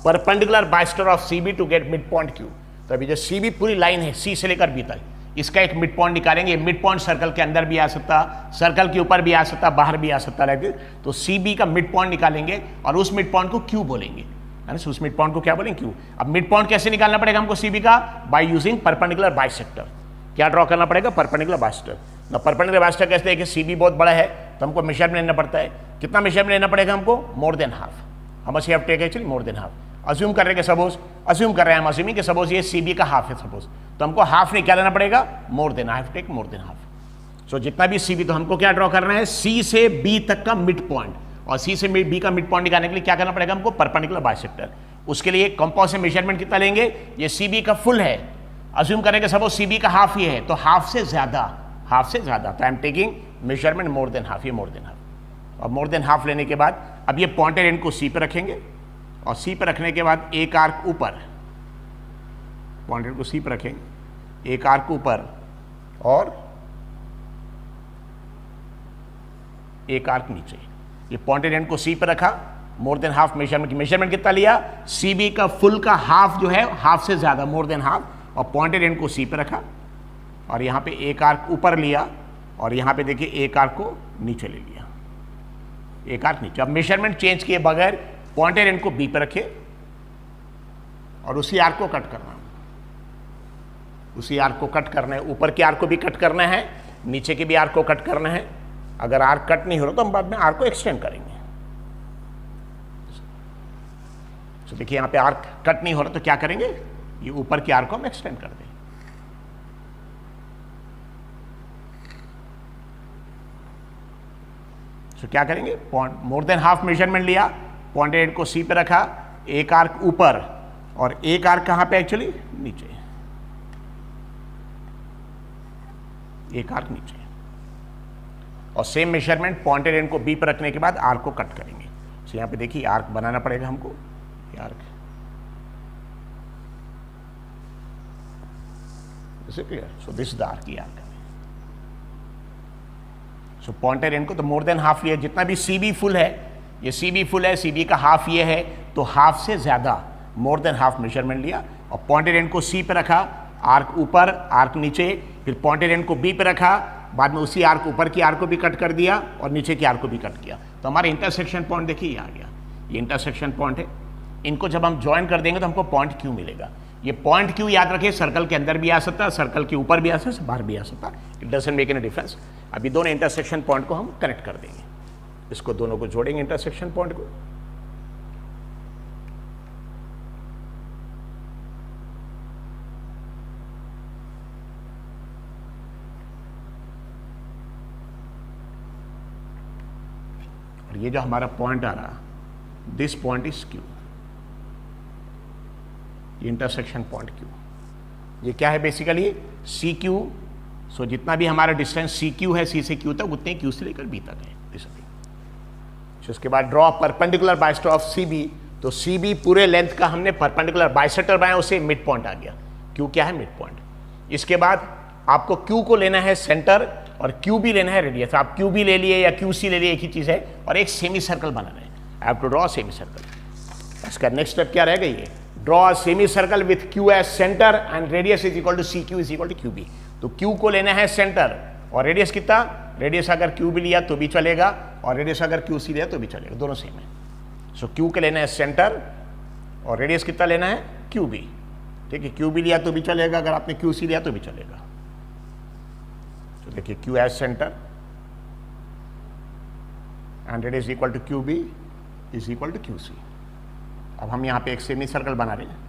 perpendicular bisector of CB to get mid point Q। तो अभी जो CB पूरी लाइन है C से लेकर B तक, इसका एक मिड पॉइंट निकालेंगे, मिड पॉइंट सर्कल के अंदर भी आ सकता, सर्कल के ऊपर भी आ सकता, बाहर भी आ सकता, लाइक दिस। तो CB का मिड पॉइंट निकालेंगे और उस मिड पॉइंट को Q बोलेंगे, उस मिड पॉइंट को क्या बोलेंगे, Q। अब मिड पॉइंट कैसे निकालना पड़ेगा हमको CB का, बाय यूजिंग परपेंडिकुलर बाइसेक्टर। क्या ड्रॉ करना पड़ेगा, परपेंडिकुलर बाइसेक्टर। ना परपेंडिकुलर बाइसेक्टर कैसे है कि CB बहुत बड़ा है तो हमको मेजरमेंट लेना पड़ता है, कितना मेजरमेंट लेना पड़ेगा हमको, more than half, hmm have take actually more than half. Assume कर रहे हैं, सपोज अज्यूम कर रहे हैं हम, अज्यूमिंग कि सपोज ये CB का हाफ है सपोज, तो हमको हाफ नहीं क्या लेना पड़ेगा, more than, I have take more than half. So जितना भी CB, तो हमको क्या ड्रॉ करना है, C से B तक का मिड पॉइंट, और C से B का मिड पॉइंट निकालने के लिए क्या करना पड़ेगा हमको, परपेंडिकुलर बाइसेक्टर। उसके लिए कंपास से मेजरमेंट कितना लेंगे, ये CB का फुल है, अज्यूम करेंगे सपोज CB का हाफ ही है, तो हाफ से ज्यादा, हाफ से ज्यादा, तो आई am taking measurement more than half, ये मोर देन हाफ। और मोर देन हाफ लेने के बाद अब ये पॉइंटेड एंड को C पे रखेंगे, और C पे रखने के बाद एक आर्क ऊपर, पॉइंटेड को C पे रखेंगे, एक आर्क ऊपर और एक आर्क नीचे। ये पॉइंटेड एंड को C पे रखा, मोर देन हाफ मेजरमेंट कितना लिया, CB का फुल का हाफ जो है, हाफ से ज्यादा, मोर देन हाफ, और पॉइंटेड एंड को C पे रखा, और यहाँ पे एक आर्क ऊपर लिया, और यहाँ पे देखिए एक आर्क को नीचे ले लिया, एक आर्क नीचे। अब मेजरमेंट चेंज किए बगैर पॉइंटेड एंड को B पे रखे, और उसी आर्क को कट करना, उसी आर्क को कट करना है, ऊपर के आर्क को भी कट करना है, नीचे के भी आर्क को कट करना है। अगर आर्क कट नहीं हो रहा तो हम बाद में आर्क को एक्सटेंड करेंगे। तो देखिए यहाँ पे आर्क कट नहीं हो रहा तो क्या करेंगे, ये ऊपर के आर्क को हम एक्सटेंड कर दें। तो क्या करेंगे, मोर देन हाफ मेजरमेंट लिया, पॉइंटेड एंड को C पे रखा, एक आर्क ऊपर और एक आर्क कहां पे एक्चुअली, नीचे, एक आर्क नीचे, और सेम मेजरमेंट पॉइंटेड एंड को B पे रखने के बाद आर्क को कट करेंगे। तो यहां पे देखिए आर्क बनाना पड़ेगा हमको, arc, is it clear? So this is the arc, ये आर्क। सो पॉइंटेड एंड को तो मोर देन हाफ लिया, जितना भी CB फुल है, ये CB फुल है, CB का हाफ ये है, तो हाफ से ज्यादा, मोर देन हाफ मेजरमेंट लिया, और पॉइंटेड एंड को C पे रखा, आर्क ऊपर आर्क नीचे, फिर पॉइंटेड एंड को B पे रखा, बाद में उसी आर्क ऊपर की आर्क को भी कट कर दिया और नीचे की आर्क को भी कट किया। तो हमारे इंटरसेक्शन पॉइंट देखिए ये आ गया, ये इंटरसेक्शन पॉइंट है। इनको जब हम ज्वाइन कर देंगे तो हमको पॉइंट Q मिलेगा। ये पॉइंट Q याद रखिए, सर्कल के अंदर भी आ सकता है, सर्कल के ऊपर भी आ सकता है, बाहर भी आ सकता है, it doesn't make any difference. अभी दोनों इंटरसेक्शन पॉइंट को हम कनेक्ट कर देंगे, इसको दोनों को जोड़ेंगे इंटरसेक्शन पॉइंट को। ये जो हमारा पॉइंट आ रहा, दिस पॉइंट इज क्यू, ये इंटरसेक्शन पॉइंट क्यू, ये क्या है बेसिकली सी क्यू। सो जितना भी हमारा डिस्टेंस सी क्यू है, सी से क्यू तक, उतने क्यू से लेकर बी तक है। उसके बाद draw perpendicular bisector of C B, तो सी बी पूरे लेंथ का हमने परपेंडिकुलर बाइसेक्टर बनाया, उससे मिड पॉइंट आ गया, क्यू क्या है मिड पॉइंट। इसके बाद आपको क्यू को लेना है सेंटर और क्यू भी लेना है रेडियस। आप क्यू भी ले लिए या क्यू सी ले लिए, एक ही चीज़ है, और एक सेमी सर्कल बनाना है। I have to draw semi circle. इसका नेक्स्ट स्टेप क्या रहेगा, ये draw semi circle with Q as centre and radius is equal to C Q is equal to Q B. तो क्यू को लेना है सेंटर और रेडियस कितना, रेडियस अगर क्यू भी लिया तो भी चलेगा और रेडियस अगर क्यू सी लिया तो भी चलेगा, दोनों सेम है। सो क्यू के लेना है सेंटर और रेडियस कितना लेना है क्यू बी, ठीक है। क्यू बी लिया तो भी चलेगा, अगर आपने क्यू सी लिया तो भी चलेगा। तो देखिए Q as centre and radius equal to Q B is equal to Q C. अब हम यहाँ पे एक सेमी सर्कल बना रहे हैं।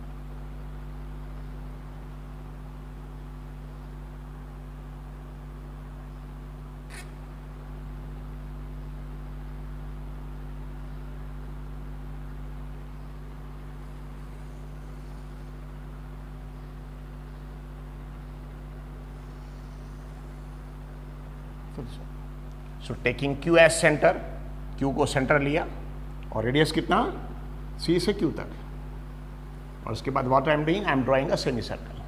So taking Q as centre, Q को सेंटर लिया और रेडियस कितना सी से क्यू तक, और उसके बाद what I am doing, I am drawing a semi circle.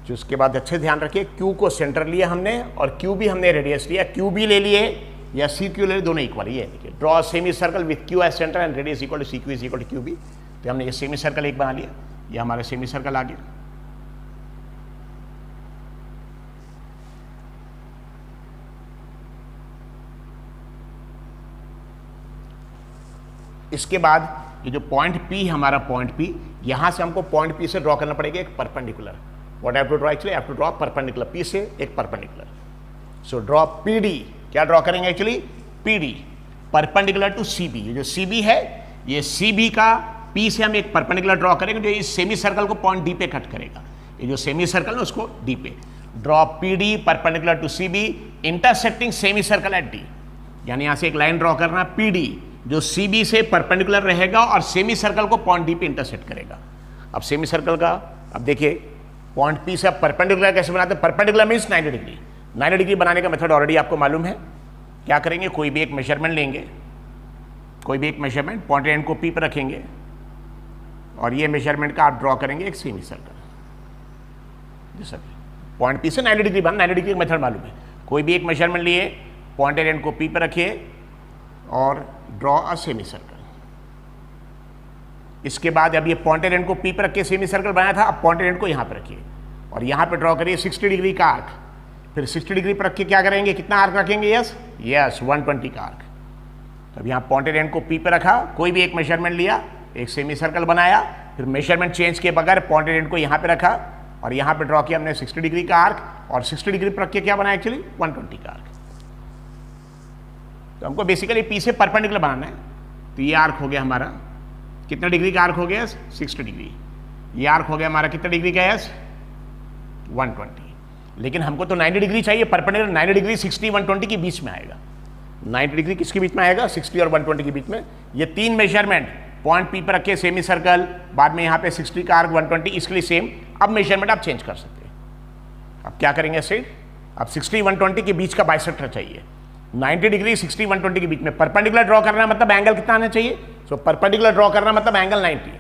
जो उसके बाद अच्छे ध्यान रखिए, क्यू को सेंटर लिया हमने और क्यू भी हमने रेडियस लिया, क्यू भी ले लिए या सी क्यू ले लिए, दोनों इक्वल ही है। देखिए draw semi circle with Q as centre and radius equal to C Q is equal to Q B. तो हमने ये सेमी सर्कल एक बना लिया, ये हमारा सेमी सर्कल आ गया। इसके बाद ये जो पॉइंट P हमारा पॉइंट P, यहां से हमको पॉइंट P से ड्रॉ करना पड़ेगा एक perpendicular. What have to draw actually, have to draw perpendicular, P से एक परपेंडिकुलर। सो ड्रॉ PD, क्या ड्रॉ करेंगे actually PD perpendicular to CB। ये जो CB है, ये CB का P से हम एक परपेंडिकुलर ड्रॉ करेंगे जो इस सेमी सर्कल को पॉइंट D पे कट करेगा। ये जो सेमी सर्कल है उसको D पे draw PD perpendicular to CB intersecting semi circle at D। यानी यहां से एक लाइन ड्रॉ करना PD जो CB से परपेंडिकुलर रहेगा और सेमी सर्कल को पॉइंट D पे इंटरसेक्ट करेगा। अब सेमी सर्कल का, अब देखिए पॉइंट P से आप परपेंडिकुलर कैसे बनाते हैं, परपेंडिकुलर मींस 90 डिग्री। 90 डिग्री बनाने का मेथड ऑलरेडी आपको मालूम है। क्या करेंगे, कोई भी एक मेजरमेंट लेंगे, कोई भी एक मेजरमेंट पॉइंट एंड को P पर रखेंगे और ये मेजरमेंट का आप ड्रॉ करेंगे एक सेमी सर्कल। जैसा पॉइंट P से 90 डिग्री बना, 90 डिग्री मेथड मालूम है। कोई भी एक मेजरमेंट लिए, पॉइंट एंड को P पर रखिए और ड्रॉ अ सेमी सर्कल। इसके बाद अब ये पॉइंटेड एंड को P पर रख के सेमी सर्कल बनाया था, अब पॉइंटेड एंड को यहाँ पर रखिए और यहाँ पे ड्रॉ करिए 60 डिग्री का आर्क। फिर 60 डिग्री पर रख के क्या करेंगे, कितना आर्क रखेंगे, यस 120 का आर्क। तब यहाँ पॉइंटेड एंड को P पर रखा, कोई भी एक मेजरमेंट लिया, एक सेमी सर्कल बनाया, फिर मेजरमेंट चेंज किए बगैर पॉइंटेड एंड को यहाँ पे रखा और यहाँ पे ड्रॉ किया हमने 60 डिग्री का आर्क और 60 डिग्री पर रख के क्या बनाया एक्चुअली 120 का आर्क। तो हमको बेसिकली P से परपेंडिकुलर बनाना है। तो ये आर्क हो गया हमारा, कितना डिग्री का आर्क हो गया, 60 डिग्री। ये आर्क हो गया हमारा कितना डिग्री का है, 120। लेकिन हमको तो 90 डिग्री चाहिए परपेंडिकुलर। 90 डिग्री 60 120 के बीच में आएगा। 90 डिग्री किसके बीच में आएगा, 60 और 120 के बीच में। ये तीन मेजरमेंट पॉइंट P पर रखे, सेमी सर्कल, बाद में यहाँ पे 60 का आर्क 120, इसके लिए सेम। अब मेजरमेंट आप चेंज कर सकते हैं। अब क्या करेंगे ऐसे, अब 60 120 के बीच का बाइसेक्टर चाहिए। 90 डिग्री 60 120 के बीच में परपेंडिकुलर ड्रॉ करना मतलब एंगल कितना आना चाहिए, सो परपेंडिकुलर ड्रॉ करना मतलब एंगल 90।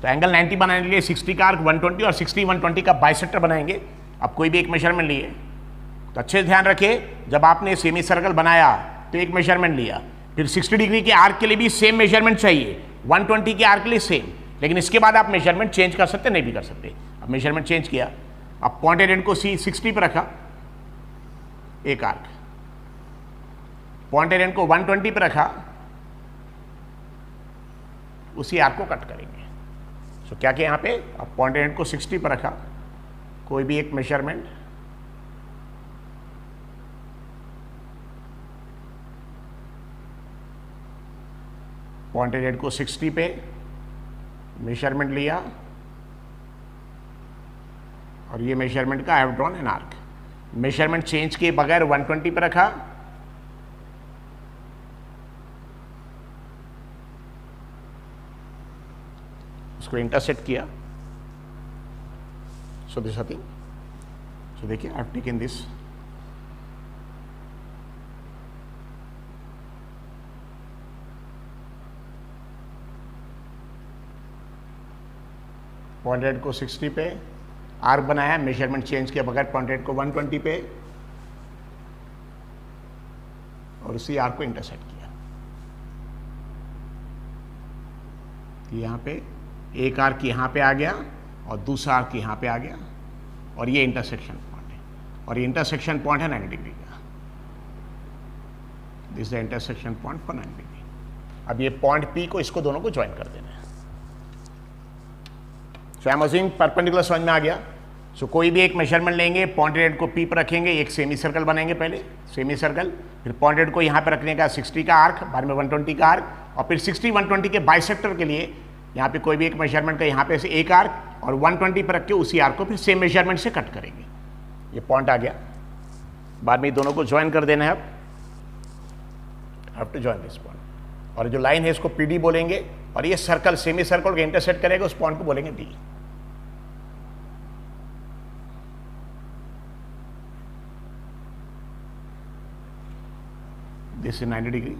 तो एंगल 90 बनाने के लिए 60 का आर्क 120 और 60 120 का बाइसेक्टर बनाएंगे। अब कोई भी एक मेजरमेंट लिए, तो अच्छे से ध्यान रखिए, जब आपने सेमी सर्कल बनाया तो एक मेजरमेंट लिया, फिर 60 डिग्री के आर्क के लिए भी सेम मेजरमेंट चाहिए, 120 के आर्क के लिए सेम। लेकिन इसके बाद आप मेजरमेंट चेंज कर सकते, नहीं भी कर सकते। अब मेजरमेंट चेंज किया, अब पॉइंटेड एंड को 60 पर रखा, एक आर्क, पॉइंटेड एंड को 120 पर रखा, उसी आर्क को कट करेंगे। सो क्या किया यहाँ पे, अब पॉइंटेड एंड को 60 पर रखा, कोई भी एक मेजरमेंट, पॉइंटेड एंड को 60 पे मेजरमेंट लिया और ये मेजरमेंट का I have drawn an arc. Measurement change किए बगैर 120 पे रखा, उसको इंटरसेक्ट किया। सो दिस नथिंग, सो देखिए आई हैव टेकन दिस, .8 को 60 पे आर्क बनाया, मेजरमेंट चेंज किया बगैर .8 को 120 पे, और उसी आर्क को इंटरसेक्ट किया। यहाँ पे एक आर्क यहाँ पे आ गया और दूसरा आर्क यहाँ पे आ गया, और ये इंटरसेक्शन पॉइंट है, और ये इंटरसेक्शन पॉइंट है 90 डिग्री का। This is the intersection point for 90 degree. अब ये पॉइंट P को इसको दोनों को ज्वाइन कर देना है। सो आई एम अज्यूमिंग परपेंडिकुलर समझ में आ गया। सो कोई भी एक मेजरमेंट लेंगे, पॉइंटेड को P पर रखेंगे, एक सेमी सर्कल बनाएंगे पहले, सेमी सर्कल, फिर पॉइंटेड को यहाँ पर रखने का 60 का आर्क, बाद में 120 का आर्क, और फिर 60 120 के बाइसेक्टर के लिए यहाँ पे कोई भी एक मेजरमेंट का यहाँ पे से एक आर्क और 120 पर रख के उसी आर्क को फिर सेम मेजरमेंट से कट करेंगे। ये पॉइंट आ गया, बाद में दोनों को ज्वाइन कर देना है। अब have to join this point, और जो लाइन है इसको PD बोलेंगे, और ये सर्कल सेमी सर्कल को इंटरसेक्ट करेगा, उस पॉइंट को बोलेंगे D। This is 90 degree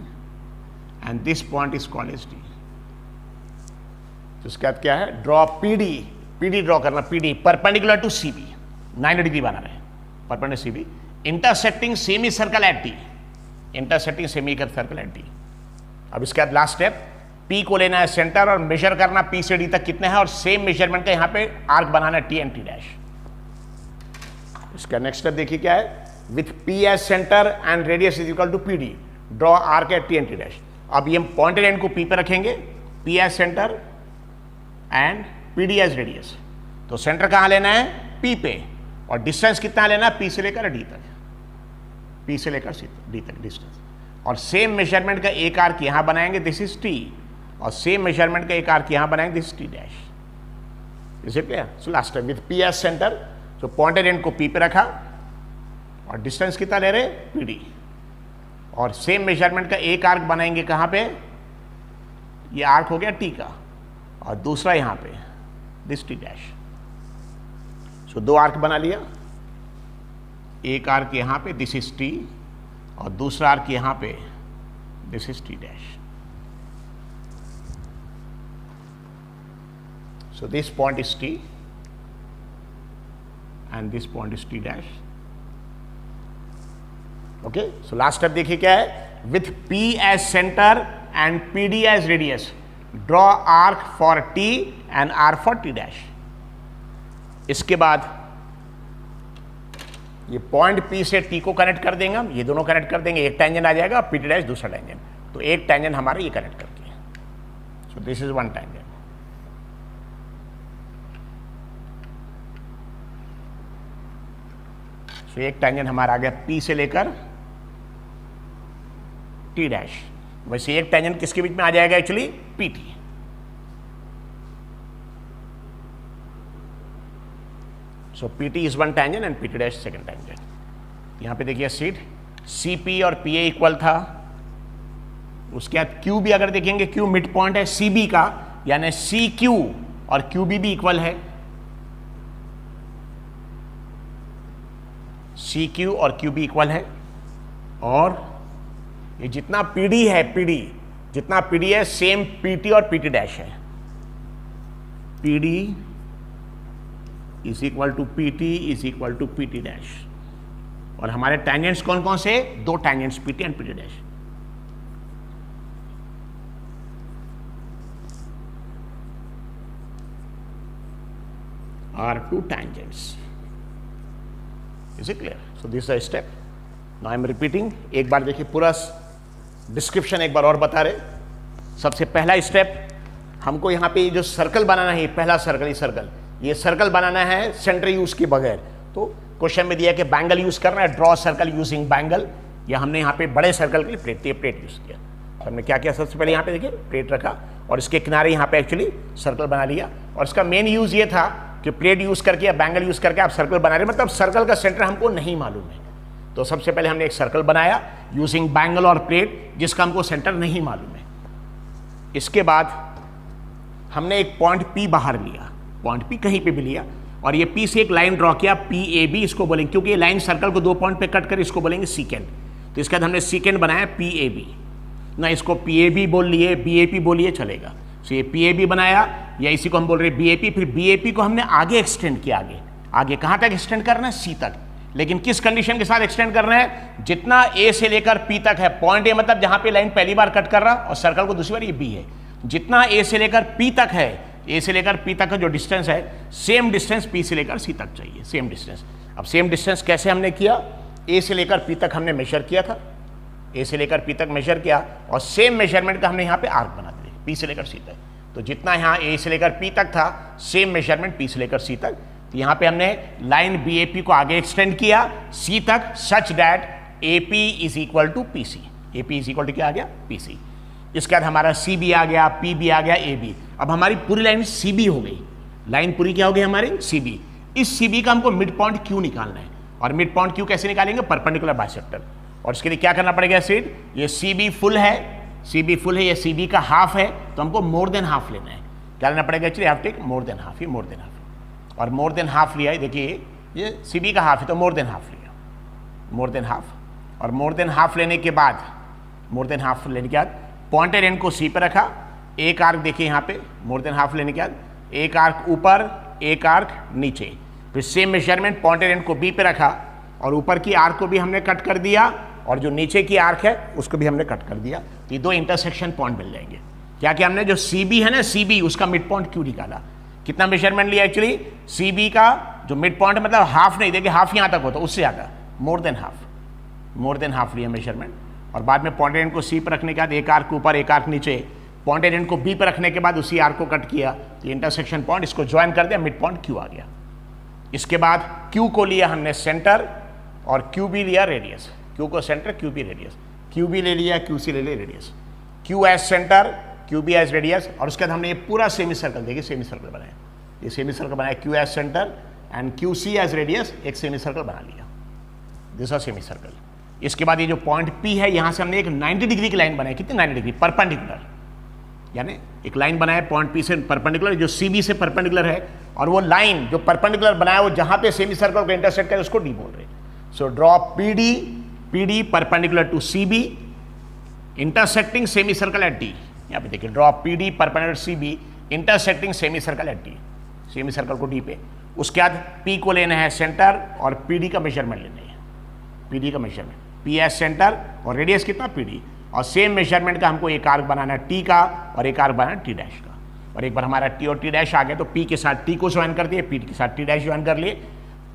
and this point is called as D। तो इसके बाद क्या है, ड्रॉ PD ड्रॉ करना, PD perpendicular to CB, 90 degree बना रहे हैं, perpendicular CB, intersecting semi circle at D, intersecting semi circle at D। अब इसके बाद लास्ट स्टेप, P को लेना है सेंटर और मेजर करना P से D तक कितना है, और सेम मेजरमेंट का यहाँ पे आर्क बनाना T एंड T डैश। इसका नेक्स्ट स्टेप देखिए क्या है, with P as centre and radius is equal to PD, draw arc at T and T dash. अब ये पॉइंटेड एंड को P पे रखेंगे, P as centre and PD as radius. तो सेंटर कहाँ लेना है, P पे, और डिस्टेंस कितना लेना है, P से लेकर D तक, P से लेकर D तक डिस्टेंस। और सेम मेजरमेंट का एक आर्क यहाँ बनाएंगे, दिस इज T, और सेम मेजरमेंट का एक आर्क यहाँ बनाएंगे, this T dash. Is it clear? So last time with P as centre, तो पॉइंटेड एंड को P पे रखा, और डिस्टेंस कितना ले रहे, PD, और सेम मेजरमेंट का एक आर्क बनाएंगे कहाँ पे, ये आर्क हो गया T का, और दूसरा यहाँ पे दिस T डैश। सो दो आर्क बना लिया, एक आर्क यहाँ पे दिस इज T, और दूसरा आर्क यहाँ पे this is T dash. So this point is T and this point is T dash. Okay, so last step देखिए क्या है, with P as centre and PD as radius, draw arc for T and arc for T dash. इसके बाद ये point P से T को connect कर देंगे हम, ये दोनों कनेक्ट कर देंगे, एक टेंजेंट आ जाएगा, PT डैश दूसरा टेंजेंट, तो एक टेंजेंट हमारा ये कनेक्ट करके, so this is one tangent. So एक टेंजेंट हमारा आ गया P से लेकर T डैश। वैसे एक टेंजेंट किसके बीच में आ जाएगा, actually PT। So PT is one tangent and PT dash second tangent. यहां पे देखिए सीट CP और PA इक्वल था, उसके बाद Q भी अगर देखेंगे, Q मिड पॉइंट है CB का, यानी CQ और QB भी इक्वल है, CQ और QB इक्वल है, और ये जितना PD है, जितना PD है सेम PT और PT डैश है, PD is equal to PT is equal to PT dash. और हमारे टेंजेंट्स कौन कौन से, दो tangents PT and PT dash. Are two tangents. Is it clear? So this is the step. Now I am repeating, एक बार देखिए पूरा डिस्क्रिप्शन एक बार और बता रहे। सबसे पहला स्टेप, हमको यहाँ पे जो सर्कल बनाना है, पहला सर्कल, ये सर्कल बनाना है सेंटर यूज के बगैर। तो क्वेश्चन में दिया कि बैंगल यूज करना है, ड्रॉ सर्कल यूजिंग बैंगल, या हमने यहाँ पे बड़े सर्कल के लिए प्लेट यूज किया। तो हमने क्या किया, सबसे पहले यहाँ पे देखिए प्लेट रखा, और इसके किनारे यहाँ पे एक्चुअली सर्कल बना लिया, और इसका मेन यूज ये था कि प्लेट यूज करके या बैंगल यूज करके आप सर्कल बना रहे हैं, मतलब सर्कल का सेंटर हमको नहीं मालूम है। तो सबसे पहले हमने एक सर्कल बनाया यूजिंग बैंगल और प्लेट जिसका हमको सेंटर नहीं मालूम है। इसके बाद हमने एक पॉइंट P बाहर लिया, पॉइंट P कहीं पे भी लिया, और ये P से एक लाइन ड्रॉ किया PAB, इसको बोलेंगे क्योंकि ये लाइन सर्कल को 2 पॉइंट पे कट कर इसको बोलेंगे सीकेंड। तो इसके बाद हमने सीकेंड बनाया PAB, ना इसको PAB बोल लिए BAP बोलिए चलेगा। तो ये PAB बनाया, या इसी को हम बोल रहे हैं BAP। फिर BAP को हमने आगे एक्सटेंड किया, आगे कहाँ तक एक्सटेंड करना है? C तक। लेकिन किस कंडीशन के साथ एक्सटेंड करना है? जितना A से लेकर P तक है, पॉइंट A मतलब जहां पे लाइन पहली बार कट कर रहा और सर्कल को दूसरी बार ये B है, जितना A से लेकर P तक है, A से लेकर P तक का जो डिस्टेंस है, सेम डिस्टेंस P से लेकर C तक चाहिए, सेम डिस्टेंस। अब सेम डिस्टेंस कैसे हमने किया? A से लेकर P तक हमने मेजर किया था, A से लेकर P तक मेजर किया, और सेम मेजरमेंट का हमने यहाँ पे आर्क बना दिया P से लेकर C तक। तो जितना यहाँ A से लेकर P तक था, सेम मेजरमेंट P से लेकर C तक। तो यहाँ पे हमने लाइन BAP को आगे एक्सटेंड किया C तक, such that AP is equal to PC। AP is equal to क्या आ गया? PC। इसके बाद हमारा CB आ गया, PB आ गया, AB। अब हमारी पूरी लाइन CB हो गई, लाइन पूरी क्या हो गई हमारी? CB। इस CB का हमको मिड पॉइंट Q निकालना है, और मिड पॉइंट Q कैसे निकालेंगे? Perpendicular bisector. और इसके लिए क्या करना पड़ेगा सीट? ये CB फुल है, CB फुल है, ये CB का हाफ है, तो हमको मोर देन हाफ लेना है। क्या लेना पड़ेगा? Actually have take more than half, ये मोर देन हाफ, और मोर देन हाफ लिया है। देखिए ये CB का हाफ है तो मोर देन हाफ लिया, मोर देन हाफ। और मोर देन हाफ लेने के बाद, मोर देन हाफ लेने के बाद पॉइंटेड एंड को C पे रखा, एक आर्क देखिए यहाँ पे, मोर देन हाफ लेने के बाद एक आर्क ऊपर, एक आर्क नीचे। फिर सेम मेजरमेंट पॉइंटेड एंड को B पे रखा, और ऊपर की आर्क को भी हमने कट कर दिया, और जो नीचे की आर्क है उसको भी हमने कट कर दिया। तो ये 2 इंटरसेक्शन पॉइंट मिल जाएंगे। क्या क्या हमने जो CB है ना, CB उसका मिड पॉइंट Q निकाला। कितना मेजरमेंट लिया एक्चुअली? CB का जो मिड पॉइंट मतलब हाफ नहीं, देखिए हाफ यहाँ तक होता, उससे ज़्यादा, मोर देन हाफ, मोर देन हाफ लिया मेजरमेंट। और बाद में पॉइंटेड एंड को C पर रखने के बाद एक आर्क ऊपर, एक आर्क नीचे, पॉइंटेड एंड को B पर रखने के बाद उसी आर्क को कट किया, तो इंटरसेक्शन पॉइंट, इसको ज्वाइन कर दिया, मिड पॉइंट Q आ गया। इसके बाद Q को लिया हमने सेंटर, और QB लिया रेडियस, Q को सेंटर, QB रेडियस, QB ले लिया, QC ले लिया radius, Q as centre, QB as radius. और उसके बाद हमने ये पूरा सेमी सर्कल, देखिए सेमी सर्कल बनाया, ये सेमी सर्कल बनाया, Q as centre and QC as radius, एक सेमी सर्कल बना लिया, दिस आर सेमी सर्कल। इसके बाद ये जो पॉइंट P है, यहाँ से हमने एक 90 डिग्री की लाइन बनाई। कितनी? 90 डिग्री परपेंडिकुलर, यानी एक लाइन बनाया पॉइंट P से परपेंडिकुलर, जो CB से परपेंडिकुलर है, और वो लाइन जो परपेंडिकुलर बनाया वो जहाँ पे सेमी सर्कल को इंटरसेक्ट करे उसको D बोल रहे हैं। So draw PD perpendicular to CB intersecting semi circle at D। यहाँ पे देखिए draw PD perpendicular CB intersecting semi circle at D, semi circle को D पे। उसके बाद P को लेना है सेंटर, और PD का मेजरमेंट लेना है, PD का मेजरमेंट, P एज सेंटर, और रेडियस कितना? PD। और सेम मेजरमेंट का हमको एक आर्क बनाना है T का, और एक आर्क बनाना T डैश का। और एक बार हमारा T और T डैश आ गया तो P के साथ T को ज्वाइन कर दिए, P के साथ T डैश ज्वाइन कर लिए,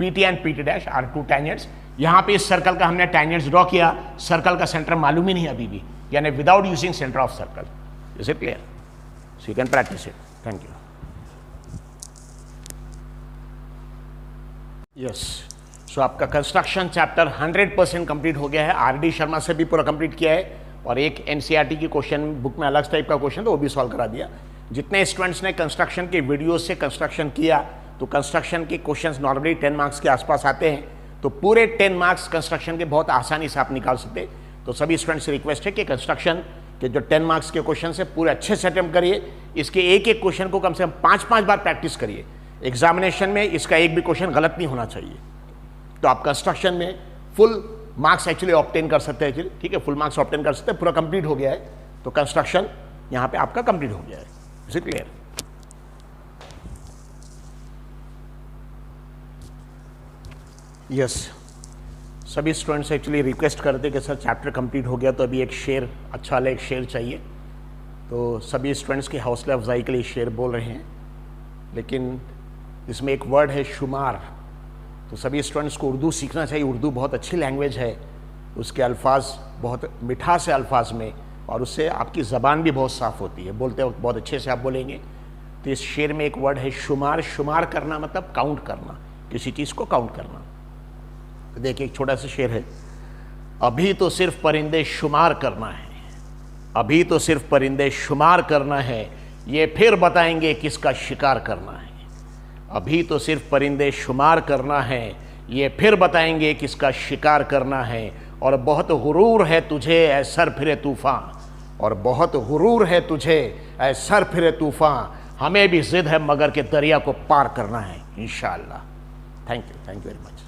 PT and PT dash are 2 tangents. यहाँ पे इस सर्कल का हमने टैंजेंट्स ड्रॉ किया, सर्कल का सेंटर मालूम ही नहीं अभी भी, यानी without using centre of circle. Is it clear? So you can practise it. Thank you. Yes, so आपका कंस्ट्रक्शन चैप्टर 100% कंप्लीट हो गया है। RD शर्मा से भी पूरा कंप्लीट किया है, और एक NCERT की क्वेश्चन बुक में अलग टाइप का क्वेश्चन था, वो भी सॉल्व करा दिया। जितने स्टूडेंट्स ने कंस्ट्रक्शन के वीडियोस से कंस्ट्रक्शन किया, तो कंस्ट्रक्शन के क्वेश्चंस नॉर्मली 10 मार्क्स के आसपास आते हैं, तो पूरे 10 मार्क्स कंस्ट्रक्शन के बहुत आसानी से आप निकाल सकते। तो सभी स्टूडेंट्स से रिक्वेस्ट है कि कंस्ट्रक्शन के जो 10 मार्क्स के क्वेश्चन है पूरे अच्छे से अटेम्प्ट करिए। इसके एक एक क्वेश्चन को कम से कम 5-5 बार प्रैक्टिस करिए। एग्जामिनेशन में इसका एक भी क्वेश्चन गलत नहीं होना चाहिए। तो आप कंस्ट्रक्शन में फुल मार्क्स एक्चुअली ऑब्टेन कर सकते हैं, ठीक है, फुल मार्क्स ऑब्टेन कर सकते हैं। पूरा कंप्लीट हो गया है, तो कंस्ट्रक्शन यहाँ पे आपका कंप्लीट हो गया है। Is it clear? यस, सभी स्टूडेंट्स एक्चुअली रिक्वेस्ट करते कि सर चैप्टर कंप्लीट हो गया तो अभी एक शेर, अच्छा वाला एक शेर चाहिए। तो सभी स्टूडेंट्स की हौसला अफजाई के लिए शेर बोल रहे हैं, लेकिन इसमें एक वर्ड है शुमार। तो सभी स्टूडेंट्स को उर्दू सीखना चाहिए। उर्दू बहुत अच्छी लैंग्वेज है, उसके अल्फाज बहुत मिठास है अल्फाज में, और उससे आपकी ज़बान भी बहुत साफ़ होती है, बोलते वक्त बहुत अच्छे से आप बोलेंगे। तो इस शेर में एक वर्ड है शुमार। शुमार करना मतलब काउंट करना, किसी चीज़ को काउंट करना। तो देखिए एक छोटा सा शेर है, अभी तो सिर्फ परिंदे शुमार करना है, अभी तो सिर्फ परिंदे शुमार करना है, ये फिर बताएंगे किसका शिकार करना है। अभी तो सिर्फ परिंदे शुमार करना है, ये फिर बताएंगे किसका शिकार करना है। और बहुत गुरूर है तुझे ऐ सर फिरे तूफ़ान, और बहुत गुरूर है तुझे ऐ सर फिरे तूफ़ान, हमें भी जिद है मगर के दरिया को पार करना है इंशाअल्लाह। Thank you very much.